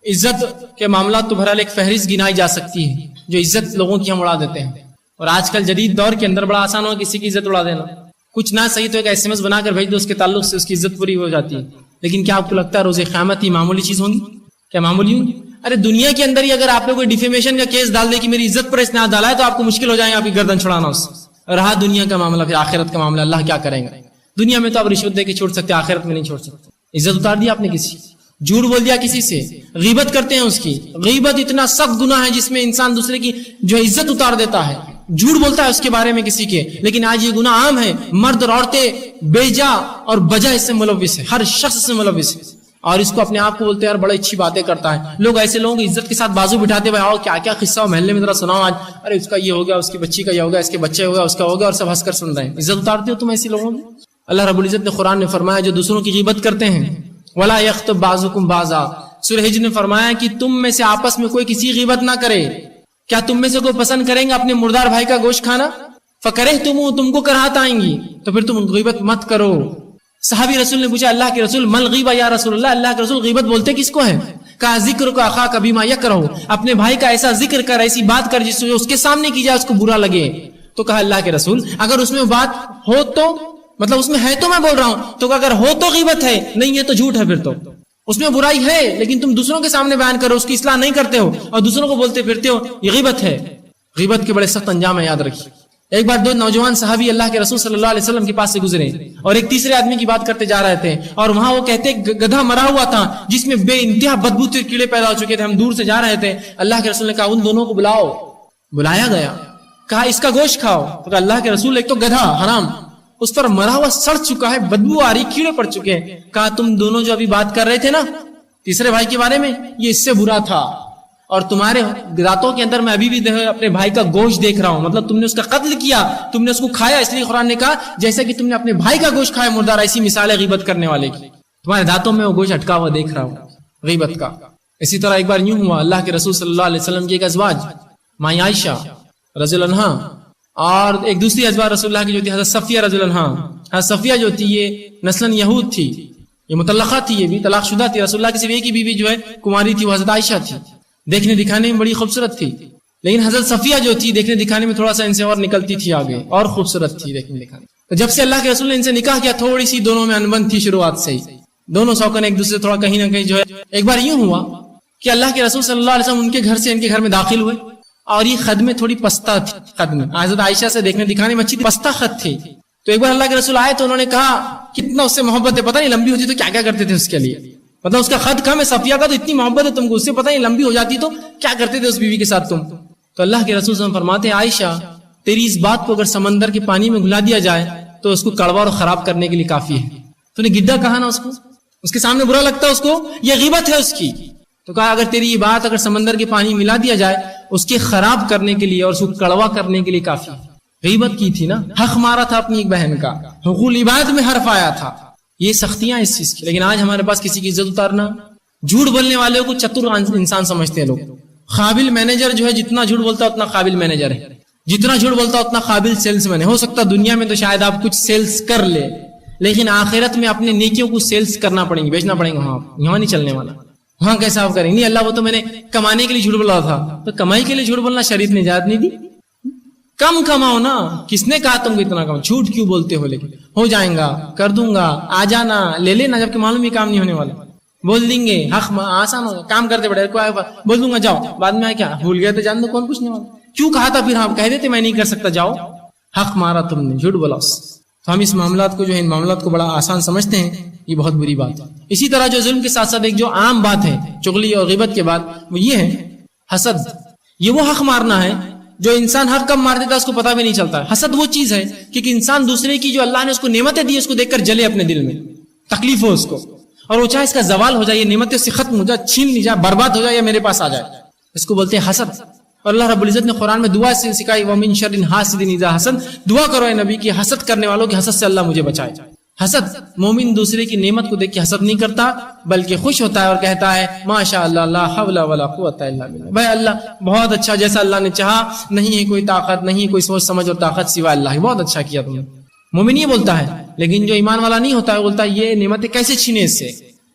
عزت کے معاملات تو بہرحال ایک فہرست گنائی جا سکتی ہے جو عزت لوگوں کی ہم اڑا دیتے ہیں، اور آج کل جدید دور کے اندر بڑا آسان ہو کسی کی عزت اڑا دینا. کچھ نہ صحیح تو ایک SMS بنا کر بھیج دو، اس کے تعلق سے اس کی عزت پوری ہو جاتی ہے. لیکن کیا آپ کو لگتا ہے روز قیامت ہی معمولی چیز ہوگی؟ کیا معمولی ہوگی؟ ارے دنیا کے اندر ہی اگر آپ نے کوئی ڈیفیمیشن کا کیس ڈال دے کہ میری عزت پر اس نے ہاتھ ڈالا ہے تو آپ کو مشکل ہو جائے گا آپ کی گردن چھڑانا اس سے. رہا دنیا کا معاملہ، پھر آخرت کا معاملہ اللہ کیا کریں گا. دنیا میں تو آپ رشوت دے کے چھوڑ سکتے، آخرت میں نہیں چھوڑ سکتے. عزت اتار دی آپ نے کسی، جھوٹ بول دیا کسی سے، غیبت کرتے ہیں اس کی. غیبت اتنا سخت گناہ ہے جس میں انسان دوسرے کی جو عزت اتار دیتا ہے، جھوٹ بولتا ہے اس کے بارے میں کسی کے. لیکن آج یہ گناہ عام ہے، مرد اور عورتیں بے جا اور بجا اس سے ملوث ہے، ہر شخص سے ملوث ہے، اور اس کو اپنے آپ کو بولتے ہیں یار بڑی اچھی باتیں کرتا ہے. لوگ ایسے لوگوں کی عزت کے ساتھ بازو بٹھاتے ہوئے آؤ کیا کیا قصہ محلے میں ذرا سناؤ آج، ارے اس کا یہ ہو گیا، اس کی بچی کا یہ ہو گیا، اس کے بچے ہو گیا، اس کا ہو گیا، اور سب ہنس کر سن رہے ہیں. عزت اتارتے ہو تم ایسے لوگوں میں. اللہ رب العزت نے قرآن میں فرمایا جو دوسروں کی غیبت کرتے ہیں، ولا یغتب بعضکم بعضا، سورہ ہجر نے فرمایا کہ تم میں سے آپس میں کوئی کسی غیبت نہ کرے. کیا تم میں سے کوئی پسند کریں گا اپنے مردار بھائی کا گوشت کھانا؟ فکرہتموہ، تم کو کراہت آئیں گی تو پھر تم غیبت مت کرو. صحابی رسول نے پوچھا اللہ کے رسول مل غیبہ یا رسول اللہ، اللہ کے رسول غیبت بولتے کس کو ہے؟ کہا ذکر کا اخاک بما یکرہ، اپنے بھائی کا ایسا ذکر کر، ایسی بات کر جس سے اس کے سامنے کی جائے اس کو برا لگے. تو کہا اللہ کے رسول اگر اس میں بات ہو تو، مطلب اس میں ہے تو میں بول رہا ہوں، تو اگر ہو تو غیبت ہے، نہیں ہے تو جھوٹ ہے. پھر تو اس میں برائی ہے لیکن تم دوسروں کے سامنے بیان کرو، اس کی اصلاح نہیں کرتے ہو اور دوسروں کو بولتے پھرتے ہو، یہ غیبت ہے. غیبت کے بڑے سخت انجام ہے، یاد رکھیے. ایک بار دو نوجوان صحابی اللہ کے رسول صلی اللہ علیہ وسلم کے پاس سے گزرے اور ایک تیسرے آدمی کی بات کرتے جا رہے تھے، اور وہاں وہ کہتے گدھا مرا ہوا تھا جس میں بے انتہا بدبو کے کیڑے پیدا ہو چکے تھے، ہم دور سے جا رہے تھے. اللہ کے رسول نے کہا ان دونوں کو بلاؤ. بلایا گیا، کہا اس کا گوشت کھاؤ. تو کہا اللہ کے رسول ایک تو گدھا حرام، اس پر مرا ہوا سڑ چکا ہے، بدبو آ رہی، کیڑے پڑ چکے ہیں. کہا تم دونوں جو ابھی بات کر رہے تھے نا تیسرے بھائی کے بارے میں، یہ اس سے برا تھا، اور تمہارے راتوں کے اندر میں ابھی بھی اپنے بھائی کا گوشت دیکھ رہا ہوں، مطلب تم نے اس کا قتل کیا، تم نے اس کو کھایا. اس لیے قرآن نے کہا جیسا کہ تم نے اپنے بھائی کا گوشت کھایا مردار، ایسی مثال ہے غیبت کرنے والے کی. تمہارے دانتوں میں وہ گوشت اٹکا ہوا دیکھ رہا ہوں غیبت کا. اسی طرح ایک بار یوں ہوا، اللہ کے رسول صلی اللہ علیہ وسلم کی ایک ازواج ماں عائشہ رضی اللہ عنہا اور ایک دوسری ازواج رسول اللہ کی جو تھی حضرت صفیہ رضی اللہ عنہا. حضرت صفیہ جو تھی یہ نسلاً یہود تھی، یہ مطلقہ تھی، یہ بھی طلاق شدہ تھی. رسول اللہ کی صرف ایک ہی بیوی جو ہے کنواری تھی، وہ حضرت عائشہ تھی. دیکھنے دکھانے میں بڑی خوبصورت تھی، لیکن حضرت صفیہ جو تھی دیکھنے دکھانے میں تھوڑا سا ان سے اور نکلتی تھی آگے، اور خوبصورت تھی دیکھنے دکھانے. تو جب سے اللہ کے رسول نے ان سے نکاح کیا تھوڑی سی دونوں میں انبن تھی شروعات سے ہی، دونوں شوقن ایک دوسرے تھوڑا کہیں نہ کہیں جو ہے. ایک بار یوں ہوا کہ اللہ کے رسول صلی اللہ علیہ وسلم ان کے گھر سے ان کے گھر میں داخل ہوئے، اور یہ خد میں تھوڑی پستہ تھی. خد میں حضرت عائشہ سے دیکھنے دکھانے میں اچھی تھی، پستہ خد تھی. تو ایک بار اللہ کے رسول آئے تو انہوں نے کہا کتنا اس سے محبت ہے، پتہ نہیں لمبی ہوتی تو کیا کیا کرتے تھے اس کے لیے، مطلب اس کا خد کم ہے، صفیہ کا تو اتنی محبت ہے تم کو، اس سے پتہ نہیں لمبی ہو جاتی تو کیا کرتے تھے اس بیوی کے ساتھ تم. تو اللہ کے رسول صلی اللہ علیہ وسلم فرماتے ہیں عائشہ تیری اس بات کو اگر سمندر کے پانی میں گھلا دیا جائے تو اس کو کڑوا اور خراب کرنے کے لیے کافی ہے. تو نے گدھا کہا نا اس کو، اس کے سامنے برا لگتا ہے اس کو، یہ غیبت ہے اس کی. تو کہا اگر تیری یہ بات اگر سمندر کے پانی ملا دیا جائے اس کے خراب کرنے کے لیے اور اس کو کڑوا کرنے کے لیے کافی. غیبت کی تھی نا، حق مارا تھا اپنی ایک بہن کا، حقوق العباد میں حرف آیا تھا، یہ سختیاں اس چیز کی. لیکن آج ہمارے پاس کسی کی عزت اتارنا، جھوٹ بولنے والے کو چتر انسان سمجھتے ہیں لوگ. قابل مینیجر جو ہے جتنا جھوٹ بولتا ہے اتنا قابل مینیجر ہے, جتنا جھوٹ بولتا ہے اتنا قابل سیلس مین ہے. ہو سکتا ہے دنیا میں تو شاید آپ کچھ سیلس کر لے, لیکن آخرت میں اپنے نیکیوں کو سیلس کرنا پڑیں گے, بیچنا پڑیں گے. وہاں یہاں نہیں چلنے والا, وہاں کیسا آپ کریں گے؟ نہیں اللہ وہ تو میں نے کمانے کے لیے جھوٹ بولا تھا. تو کمائی کے لیے جھوٹ بولنا شریعت نے اجازت نہیں دی. کم کماؤ نا, کس نے کہا تم کو اتنا کماؤ؟ جھوٹ کیوں بولتے ہو؟ لیکن ہو جائیں گا, کر دوں گا, آ جانا, لے لینا, جبکہ معلوم ہی کام نہیں ہونے والا. بول دیں گے حق آسان ہوگا, کام کرتے بڑے بول دوں گا جاؤ, بعد میں آئے کیا بھول گئے تو جان دو کون پوچھنے والا. کیوں کہا تھا پھر آپ کہہ دیتے میں نہیں کر سکتا, جاؤ. حق مارا تم نے, جھوٹ بولا. تو ہم اس معاملات کو جو ہے ان معاملات کو بڑا آسان سمجھتے ہیں, یہ بہت بری بات ہے. اسی طرح جو ظلم کے ساتھ ساتھ ایک جو عام بات ہے چغلی اور غیبت کے بعد, وہ یہ ہے حسد. یہ وہ حق مارنا ہے جو انسان حق کب مار دیتا ہے اس کو پتہ بھی نہیں چلتا. حسد وہ چیز ہے کہ انسان دوسرے کی جو اللہ نے اس کو نعمتیں دی اس کو دیکھ کر جلے, اپنے دل میں تکلیف ہو اس کو, اور وہ چاہے اس کا زوال ہو جائے, یہ نعمتیں سے ختم ہو جائے, چھین لی جائے, برباد ہو جائے, یا میرے پاس آ جائے. اس کو بولتے ہیں حسد. اور اللہ رب العزت نے قرآن میں دعا سے سکھائی, وَمِن شَرِّ حَاسِدٍ إِذَا حَسَدَ. دعا کرو اے نبی کہ حسد کرنے والوں کی حسد سے اللہ مجھے بچائے. حسد, مومن دوسرے کی نعمت کو دیکھ کے حسد نہیں کرتا بلکہ خوش ہوتا ہے اور کہتا ہے ماشاء اللہ لا حول ولا قوت الا باللہ. بھائی اللہ بہت اچھا, جیسا اللہ نے چاہا, نہیں ہے کوئی طاقت, نہیں کوئی سوچ سمجھ اور طاقت سوائے اللہ, بہت اچھا کیا تم نے. مومن یہ بولتا ہے. لیکن جو ایمان والا نہیں ہوتا ہے بولتا ہے یہ نعمتیں کیسے چھینے اس سے,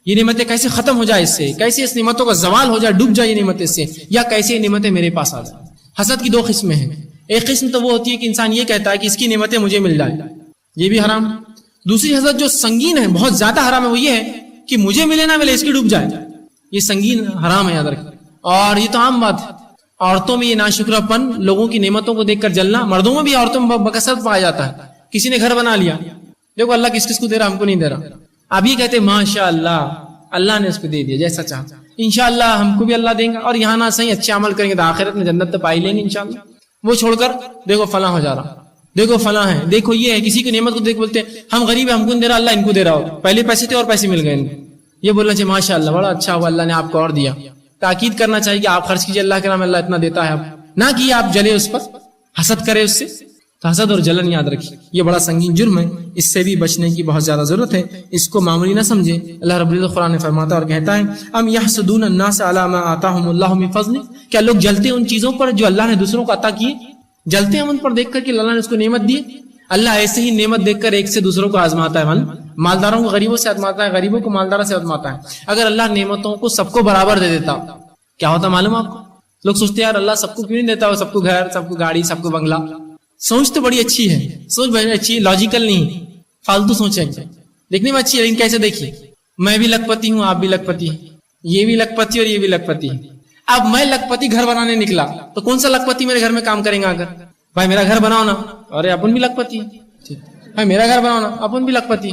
یہ نعمتیں کیسے ختم ہو جائے اس سے, کیسے اس نعمتوں کا زوال ہو جائے, ڈوب جائے یہ نعمتیں اس سے, یا کیسے یہ نعمتیں میرے پاس آ جائیں. حسد کی دو قسمیں ہیں. ایک قسم تو وہ ہوتی ہے کہ انسان یہ کہتا ہے کہ اس کی نعمتیں مجھے مل جائیں, یہ بھی حرام. دوسری حسد جو سنگین ہے, بہت زیادہ حرام ہے, وہ یہ ہے کہ مجھے ملے نہ ملے اس کی ڈوب جائے. یہ سنگین حرام ہے, یاد رکھیں. اور یہ تو عام بات ہے. عورتوں میں یہ ناشکرہ پن, لوگوں کی نعمتوں کو دیکھ کر جلنا. مردوں میں بھی عورتوں میں بکثرت پایا جاتا ہے. کسی نے گھر بنا لیا, دیکھو اللہ کس کس کو دے رہا, ہم کو نہیں دے رہا. اب یہ کہتے ماشاء اللہ اللہ نے اس کو دے دیا جیسا چاہا, انشاءاللہ ہم کو بھی اللہ دیں گا, اور یہاں نہ صحیح اچھے عمل کریں گے تو آخرت میں جنت تو پائی لیں گے انشاءاللہ. وہ چھوڑ کر دیکھو فلاں ہو جا رہا, دیکھو فلاں ہے, دیکھو یہ ہے. کسی کی نعمت کو دیکھ بولتے ہم غریب ہیں, ہم کو نہیں دے رہا, اللہ ان کو دے رہا ہو. پہلے پیسے تھے اور پیسے مل گئے ان کو. یہ بولنا چاہیے ماشاء اللہ بڑا اچھا ہوا, اللہ نے آپ کو اور دیا. تاکید کرنا چاہیے کہ آپ خرچ کیجیے, اللہ کے نام اللہ اتنا دیتا ہے. آپ نہ کہ آپ جلے اس پر, حسد کرے اس سے. تو حسد اور جلن یاد رکھیے, یہ بڑا سنگین جرم ہے, اس سے بھی بچنے کی بہت زیادہ ضرورت ہے. اس کو معمولی نہ سمجھے. اللہ رب العزت قرآن میں فرماتا اور کہتا ہے ام یحسدون الناس علی ما آتاهم اللہ من فضل. کیا لوگ جلتے ہیں ان چیزوں پر جو اللہ نے دوسروں کو عطا کیے؟ جلتے ہیں ان پر دیکھ کر کہ اللہ نے اس کو نعمت دی. اللہ ایسے ہی نعمت دیکھ کر ایک سے دوسروں کو آزماتا ہے. مالداروں کو غریبوں سے آزماتا ہے, غریبوں کو مالداروں سے آزماتا ہے. اگر اللہ نعمتوں کو سب کو برابر دے دیتا کیا ہوتا معلوم آپ کو؟ لوگ سوچتے یار اللہ سب کو کیوں نہیں دیتا, سب کو گھر, سب کو گاڑی, سب کو بنگلہ. سوچ تو بڑی اچھی ہے, سوچ بڑی اچھی ہے, لاجیکل نہیں, فالتو سوچ ہے, دیکھنے میں اچھی ہے. لیکن کیسے دیکھیے, میں بھی لکھپتی ہوں, آپ بھی لکھپتی, یہ بھی لکھپتی اور یہ بھی لکھپتی. اب میں لکھپتی گھر بنانے نکلا تو کون سا لکھپتی میرے گھر میں کام کریں گا؟ اگر بھائی میرا گھر بناؤ نا, ارے اپن بھی لکھپتی, بھائی میرا گھر بناؤ نا, اپن بھی لکھپتی,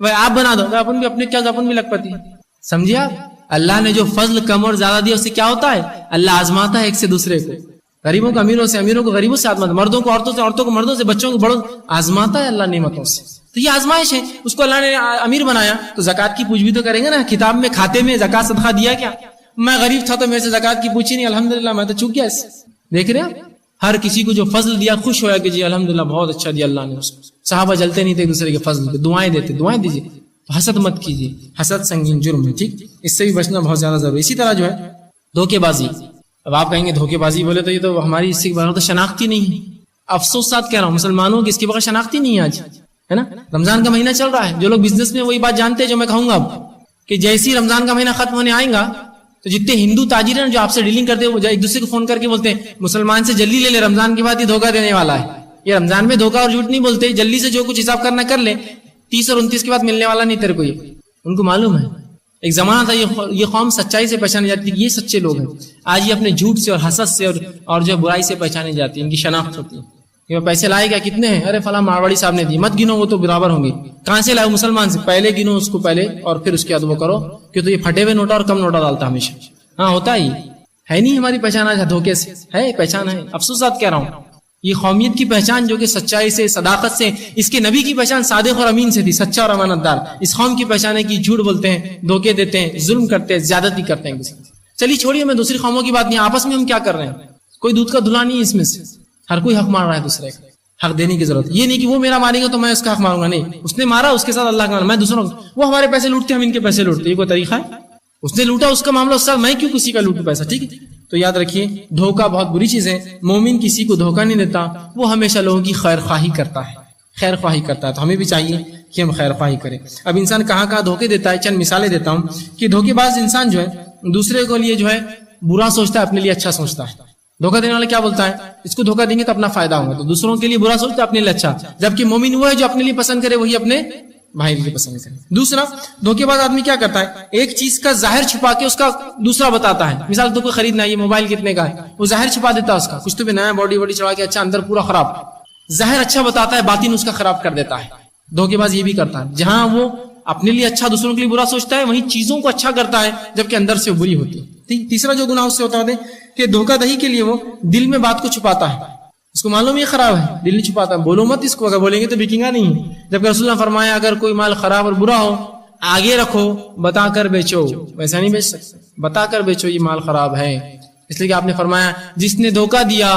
بھائی آپ بنا دو, اپن بھی اپنے کیا, اپن بھی لکھپتی. سمجھے آپ؟ اللہ نے جو فضل کم اور زیادہ دیا اس سے کیا ہوتا ہے؟ اللہ آزماتا ہے ایک سے دوسرے کو. غریبوں کو امیروں سے, امیروں کو غریبوں سے آزماتا ہے, مردوں کو عورتوں سے, عورتوں کو مردوں سے, بچوں کو بڑوں آزماتا ہے اللہ نعمتوں سے. تو یہ آزمائش ہے. اس کو اللہ نے امیر بنایا تو زکات کی پوچھ بھی تو کریں گے نا. کتاب میں کھاتے میں زکات صدقہ دیا کیا؟ میں غریب تھا تو میرے سے زکات کی پوچھی نہیں, الحمدللہ میں تو چوک گیا اس سے. دیکھ رہے ہیں ہر کسی کو جو فضل دیا خوش ہوا کہ جی الحمدللہ بہت اچھا دیا اللہ نے اس کو. صحابہ جلتے نہیں تھے ایک دوسرے کے فضل پہ, دعائیں دیتے, دعائیں دیجیے. حسد مت کیجیے, حسد سنگین جرم ہے. ٹھیک, اس سے بھی بچنا بہت زیادہ ضروری. اسی طرح جو ہے دھوکے بازی. اب آپ کہیں گے دھوکے بازی بولے تو یہ تو ہماری اس کے بغیر تو شناختی نہیں ہے. افسوس ساتھ کہہ رہا ہوں مسلمانوں کی اس کے بغیر شناختی نہیں ہے آج, ہے نا. رمضان کا مہینہ چل رہا ہے, جو لوگ بزنس میں وہی بات جانتے ہیں جو میں کہوں گا اب, کہ جیسی رمضان کا مہینہ ختم ہونے آئے گا تو جتنے ہندو تاجر ہیں جو آپ سے ڈیلنگ کرتے ہیں وہ ایک دوسرے کو فون کر کے بولتے ہیں مسلمان سے جلدی لے لے, رمضان کے بعد یہ دھوکہ دینے والا ہے. یہ رمضان میں دھوکہ اور جھوٹ نہیں بولتے, جلدی سے جو کچھ حساب کرنا کر لے, 30 اور 29 کے بعد ملنے والا نہیں تیرے کو. یہ ان کو معلوم ہے. ایک زمانہ تھا یہ قوم سچائی سے پہچانی جاتی تھی, یہ سچے لوگ ہیں. آج یہ اپنے جھوٹ سے اور حسد سے اور جو برائی سے پہچانی جاتی ہے, ان کی شناخت ہوتی ہے. کہ وہ پیسے لائے گا, کتنے ہیں, ارے فلاں مارواڑی صاحب نے دی, مت گنو وہ تو برابر ہوں گے. کہاں سے لائے؟ مسلمان سے. پہلے گنو اس کو پہلے اور پھر اس کے بعد وہ کرو, کہ تو یہ پھٹے ہوئے نوٹا اور کم نوٹا ڈالتا ہمیشہ. ہاں ہوتا ہی ہے, نہیں ہماری پہچان آج دھوکے سے ہے, پہچان ہے. افسوسات کہہ رہا ہوں, یہ قومیت کی پہچان جو کہ سچائی سے, صداقت سے, اس کے نبی کی پہچان صادق اور امین سے تھی, سچا اور امانت دار. اس قوم کی پہچان ہے کہ جھوٹ بولتے ہیں, دھوکے دیتے ہیں, ظلم کرتے ہیں, زیادتی کرتے ہیں. چلیے چھوڑیے, میں دوسری قوموں کی بات نہیں, آپس میں ہم کیا کر رہے ہیں, کوئی دودھ کا دھلا نہیں ہے اس میں سے. ہر کوئی حق مار رہا ہے دوسرے کا. حق دینے کی ضرورت یہ نہیں کہ وہ میرا مارے گا تو میں اس کا حق ماروں گا, نہیں. اس نے مارا, اس کے ساتھ اللہ کا مارا, میں دوسروں, وہ ہمارے پیسے لوٹتے ہیں, ہم ان کے پیسے لوٹتے, یہ کوئی طریقہ ہے؟ اس نے لوٹا، اس کا معاملہ اس کا، میں کیوں کسی کا لوٹوں پیسہ. ٹھیک ہے، تو یاد رکھیے دھوکہ بہت بری چیز ہے. مومن کسی کو دھوکہ نہیں دیتا، وہ ہمیشہ لوگوں کی خیر خواہی کرتا ہے، خیر خواہی کرتا ہے. تو ہمیں بھی چاہیے کہ ہم خیر خواہی کریں. اب انسان کہاں کہاں دھوکے دیتا ہے، چند مثالیں دیتا ہوں کہ دھوکے باز انسان جو ہے دوسرے کو لیے جو ہے برا سوچتا ہے، اپنے لیے اچھا سوچتا ہے. دھوکہ دینے والا کیا بولتا ہے، اس کو دھوکہ دیں گے تو اپنا فائدہ ہوگا، تو دوسروں کے لیے برا سوچتا ہے، اپنے لیے اچھا. جبکہ مومن وہ ہے جو اپنے لیے پسند کرے وہی اپنے بھائی کے پسند کرے. دوسرا دھوکے باز آدمی کیا کرتا ہے، ایک چیز کا ظاہر چھپا کے اس کا دوسرا بتاتا ہے. مثال تو کوئی خریدنا ہے، یہ موبائل کتنے کا ہے، وہ ظاہر چھپا دیتا ہے اس کا، کچھ تو بھی نیا باڈی وڈی چڑھا کے اچھا، اندر پورا خراب. ظاہر اچھا بتاتا ہے، باطن اس کا خراب کر دیتا ہے. دھوکے باز یہ بھی کرتا ہے، جہاں وہ اپنے لیے اچھا دوسروں کے لیے برا سوچتا ہے، وہیں چیزوں کو اچھا کرتا ہے جبکہ اندر سے بری ہوتی ہے. تیسرا جو گناہ اس سے ہوتا ہے کہ دھوکہ دہی کے لیے وہ دل میں بات کو چھپاتا ہے. اس کو معلوم یہ خراب ہے، دل نہیں چھپاتا، بولو مت اس کو، اگر بولیں گے تو بکیں گا نہیں. جبکہ رسول اللہ نے فرمایا اگر کوئی مال خراب اور برا ہو آگے رکھو، بتا کر بیچو. ویسا نہیں بیچ سکتے، بتا کر بیچو یہ مال خراب ہے. اس لیے کہ آپ نے فرمایا جس نے دھوکہ دیا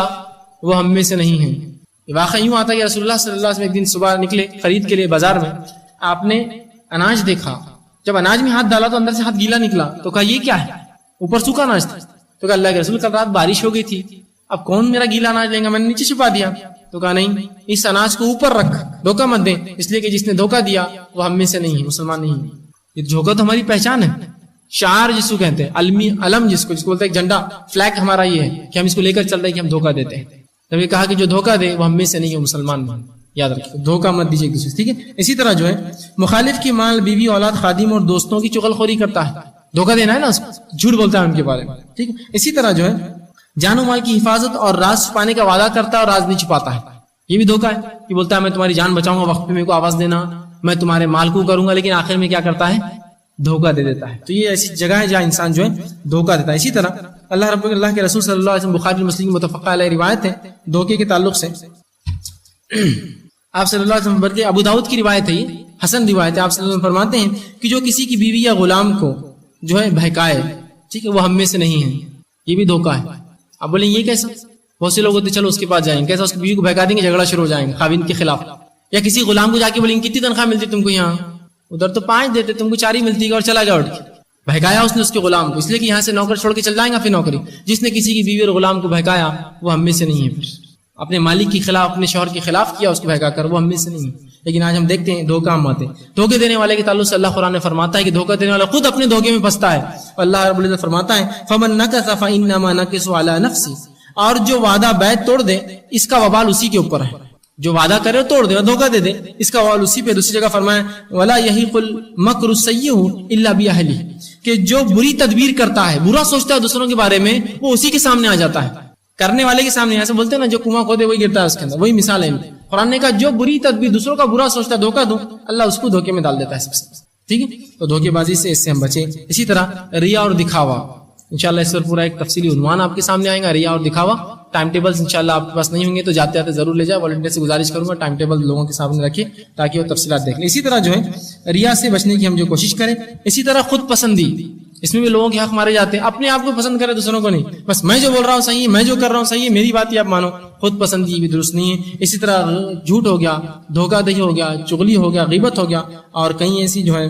وہ ہم میں سے نہیں ہے. واقعہ یوں آتا ہے کہ رسول اللہ صلی اللہ علیہ وسلم ایک دن صبح نکلے خرید کے لیے بازار میں، آپ نے اناج دیکھا، جب اناج میں ہاتھ ڈالا تو اندر سے ہاتھ گیلا نکلا، تو کہا یہ کیا ہے، اوپر سوکھا اناج تھا. تو کہا اللہ کے رسول کل رات بارش ہو گئی تھی، اب کون میرا گیلا اناج لیں گا، میں نے نیچے چھپا دیا. تو کہا نہیں، اس اناج کو اوپر رکھ، دھوکہ مت دے، اس لیے کہ جس نے دھوکہ دیا وہ ہم میں سے نہیں ہے، مسلمان نہیں ہے. یہ دھوکہ تو ہماری پہچان ہے، شعار جس کو کہتے ہیں، علم جس کو بولتے ہیں، جھنڈا فلیگ ہمارا یہ ہے کہ ہم اس کو لے کر چل رہے ہیں کہ ہم دھوکہ دیتے ہیں. جب یہ کہا کہ جو دھوکہ دے وہ ہم میں سے نہیں ہے، مسلمان نہیں. یاد رکھیں دھوکہ مت دیجیے کسی سے. ٹھیک ہے، اسی طرح جو ہے مخالف کی مال، بیوی، اولاد، خادم اور دوستوں کی چغل خوری کرتا ہے. دھوکہ دینا ہے نا، اس کو جھوٹ بولتا ہے ان کے بارے میں. ٹھیک ہے، اسی طرح جو ہے جان و مال کی حفاظت اور راز چھپانے کا وعدہ کرتا ہے اور راز نہیں چھپاتا ہے. یہ بھی دھوکہ ہے کہ بولتا ہے میں تمہاری جان بچاؤں گا، وقت پہ میرے کو آواز دینا، میں تمہارے مال کو کروں گا، لیکن آخر میں کیا کرتا ہے، دھوکہ دے دیتا ہے. تو یہ ایسی جگہ ہے جہاں انسان جو ہے دھوکہ دیتا ہے. اسی طرح اللہ کے رسول صلی اللہ علیہ وسلم، بخاری مسلم متفق علیہ روایت ہے دھوکے کے تعلق سے. آپ صلی اللہ علیہ وسلم بلکہ ابو داؤد کی روایت ہے، یہ حسن روایت ہے. آپ صلی اللہ علیہ وسلم فرماتے ہیں کہ جو کسی کی بیوی یا غلام کو جو ہے بہکائے، ٹھیک ہے، وہ ہم میں سے نہیں ہے. یہ بھی دھوکہ ہے. اب بولیں یہ کیسا، بہت سے لوگ ہوتے چلو اس کے پاس جائیں گے، کیسا، اس کی بیوی کو بہکا دیں گے، جھگڑا شروع ہو جائیں گے خاوند کے خلاف. یا کسی غلام کو جا کے بولیں گے کتنی تنخواہ ملتی تم کو، یہاں ادھر تو 5 دیتے، تم کو 4 ہی ملتی ہے، اور چلا گیا اٹھ کے. بہکایا اس نے اس کے غلام کو، اس لیے کہ یہاں سے نوکر چھوڑ کے چل جائیں گا پھر نوکری. جس نے کسی کی بیوی اور غلام کو بہکایا وہ ہم میں سے نہیں ہے. پھر اپنے مالک کے خلاف، اپنے شوہر کے خلاف کیا، اس کو بہکا کر، وہ ہم میں سے نہیں ہے. لیکن آج ہم دیکھتے ہیں دھوکہ ہم آتے ہیں. دھوکے دینے والے کے تعلق سے اللہ قرآن نے فرماتا ہے کہ دھوکہ دینے والا خود اپنے دھوکے میں پھنستا ہے. اللہ رب العزت فرماتا ہے فمن نکث فانما نکث علی نفسہ، اور جو وعدہ بیعت توڑ دے اس کا وبال اسی کے اوپر ہے. جو وعدہ کرے توڑ دے اور دھوکہ دے دے، اس کا وبال اسی پہ. دوسری جگہ فرمایا ولا یحیق المکر السیئ الا باہلہ، کہ جو بری تدبیر کرتا ہے، برا سوچتا ہے دوسروں کے بارے میں، وہ اسی کے سامنے آ جاتا ہے، کرنے والے کے سامنے. ایسے بولتے ہیں نا جو کنواں کھودے وہی گرتا ہے اس کے اندر، وہی مثال ہے. قرآن نے کہا جو بری تدبیر، دوسروں کا برا سوچتا ہے، دھوکہ دو، اللہ اس کو دھوکے میں ڈال دیتا ہے سب سے. ٹھیک ہے، تو دھوکے بازی سے اس سے ہم بچیں. اسی طرح ریا اور دکھاوا، انشاءاللہ اس پر پورا ایک تفصیلی عنوان آپ کے سامنے آئے گا. ریا اور دکھاوا، ٹائم ٹیبلز انشاءاللہ آپ کے پاس نہیں ہوں گے تو جاتے آتے ضرور لے جائیں. والنٹیئر سے گزارش کروں گا ٹائم ٹیبل لوگوں کے سامنے رکھیں تاکہ وہ تفصیلات دیکھ لیں. اسی طرح جو ہے ریا سے بچنے کی ہم جو کوشش کریں. اسی طرح خود پسندی، اس میں بھی لوگوں کے حق مارے جاتے ہیں. اپنے آپ کو پسند کرے، دوسروں کو نہیں. بس میں جو بول رہا ہوں صحیح ہے، میں جو کر رہا ہوں صحیح ہے، میری بات ہی آپ مانو. خود پسندی بھی درست نہیں ہے. اسی طرح جھوٹ ہو گیا، دھوکہ دہی ہو گیا، چغلی ہو گیا، غیبت ہو گیا، اور کئی ایسی جو ہے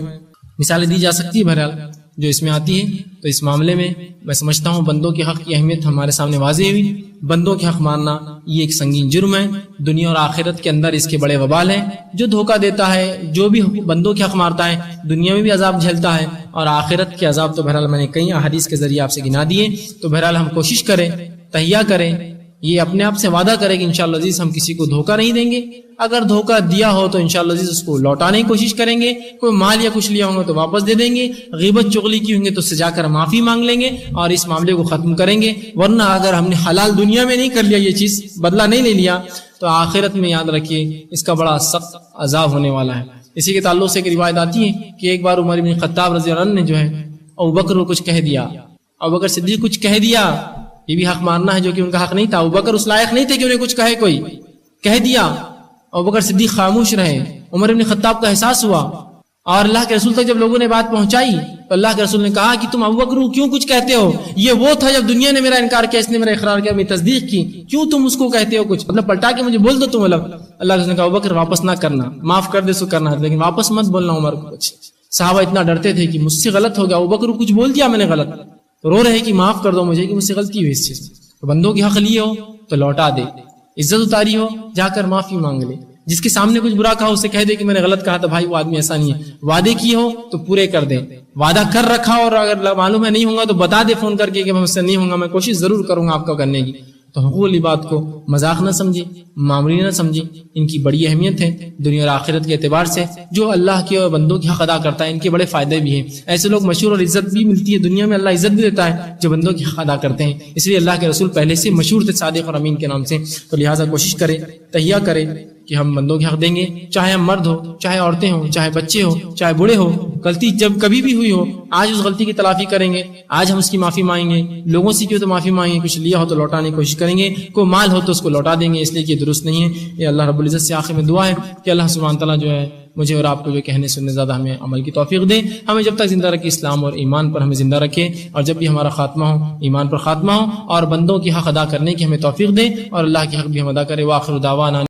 مثالیں دی جا سکتی ہے بہرحال جو اس میں آتی ہے. تو اس معاملے میں میں سمجھتا ہوں بندوں کے حق کی اہمیت ہمارے سامنے واضح ہوئی. بندوں کے حق مارنا یہ ایک سنگین جرم ہے. دنیا اور آخرت کے اندر اس کے بڑے وبال ہیں. جو دھوکہ دیتا ہے، جو بھی بندوں کے حق مارتا ہے، دنیا میں بھی عذاب جھیلتا ہے، اور آخرت کے عذاب تو بہرحال میں نے کئی احادیث کے ذریعے آپ سے گنا دیے. تو بہرحال ہم کوشش کریں، تہیہ کریں، یہ اپنے آپ سے وعدہ کرے کہ انشاءاللہ عزیز ہم کسی کو دھوکہ نہیں دیں گے. اگر دھوکہ دیا ہو تو انشاءاللہ عزیز اس کو لوٹانے کی کوشش کریں گے. کوئی مال یا کچھ لیا ہوگا تو واپس دے دیں گے. غیبت چغلی کی ہوں گے تو اس سے جا کر معافی مانگ لیں گے اور اس معاملے کو ختم کریں گے. ورنہ اگر ہم نے حلال دنیا میں نہیں کر لیا، یہ چیز بدلہ نہیں لے لیا، تو آخرت میں یاد رکھیے اس کا بڑا سخت عذاب ہونے والا ہے. اسی کے تعلق سے ایک روایت آتی ہے کہ ایک بار عمر بن خطاب رضی اللہ عنہ نے جو ہے ابوبکر کو کچھ کہہ دیا. ابوبکر صدیق کچھ کہہ دیا، یہ بھی حق مارنا ہے جو کہ ان کا حق نہیں تھا. ابوبکر اس لائق نہیں تھے کہ انہیں کچھ کہے، کوئی کہہ دیا. ابوبکر صدیق خاموش رہے. عمر بن خطاب کا احساس ہوا اور اللہ کے رسول تک جب لوگوں نے بات پہنچائی تو اللہ کے رسول نے کہا کہ تم ابوبکر کیوں کچھ کہتے ہو؟ یہ وہ تھا جب دنیا نے میرا انکار کیا، اس نے میرا اقرار کیا، میری تصدیق کی، کیوں تم اس کو کہتے ہو کچھ؟ مطلب پلٹا کے مجھے بول دو تم. اللہ کے رسول نے کہا ابوبکر واپس نہ کرنا، معاف کر دے سو کرنا، لیکن واپس مت بولنا عمر کو کچھ. صحابہ اتنا ڈرتے تھے کہ مجھ سے غلط ہو گیا، ابوبکر کچھ بول دیا میں نے غلط، تو رو رہے کہ معاف کر دو مجھے کہ مجھ سے غلطی ہوئی اس چیز۔ تو بندوں کی حق لیے ہو تو لوٹا دے، عزت اتاری ہو جا کر معافی مانگ لے، جس کے سامنے کچھ برا کہا اسے کہہ دے کہ میں نے غلط کہا تھا بھائی، وہ آدمی ایسا نہیں ہے، وعدے کیے ہو تو پورے کر دے، وعدہ کر رکھا اور اگر معلوم ہے نہیں ہوں گا تو بتا دے فون کر کے کہ میں مجھ سے نہیں ہوں گا، میں کوشش ضرور کروں گا آپ کا کرنے کی۔ تو حقوق والی بات کو مذاق نہ سمجھے، معمولی نہ سمجھے، ان کی بڑی اہمیت ہے دنیا اور آخرت کے اعتبار سے۔ جو اللہ کے اور بندوں کی حق ادا کرتا ہے ان کے بڑے فائدے بھی ہیں، ایسے لوگ مشہور اور عزت بھی ملتی ہے دنیا میں، اللہ عزت بھی دیتا ہے جو بندوں کی حق ادا کرتے ہیں۔ اس لیے اللہ کے رسول پہلے سے مشہور تھے صادق اور امین کے نام سے، تو لہٰذا کوشش کرے، تہیہ کرے کہ ہم بندوں کے حق دیں گے، چاہے ہم مرد ہو، چاہے عورتیں ہوں، چاہے بچے ہو، چاہے بوڑھے ہو، غلطی جب کبھی بھی ہوئی ہو آج اس غلطی کی تلافی کریں گے، آج ہم اس کی معافی مانگیں گے، لوگوں سے کیوں تو معافی مانگیں گے، کچھ لیا ہو تو لوٹانے کی کوشش کریں گے، کوئی مال ہو تو اس کو لوٹا دیں گے، اس لیے کہ یہ درست نہیں ہے۔ یہ اللہ رب العزت سے آخر میں دعا ہے کہ اللہ سبحانہ تعالیٰ جو ہے مجھے اور آپ کو جو کہنے سننے زیادہ ہمیں عمل کی توفیق دے، ہمیں جب تک زندہ رکھے اسلام اور ایمان پر ہمیں زندہ رکھے، اور جب بھی ہمارا خاتمہ ہو ایمان پر خاتمہ ہو، اور بندوں کی حق ادا کرنے کی ہمیں توفیق دے اور اللہ کے حق بھی ہم ادا کرے۔ وآخر دعوانا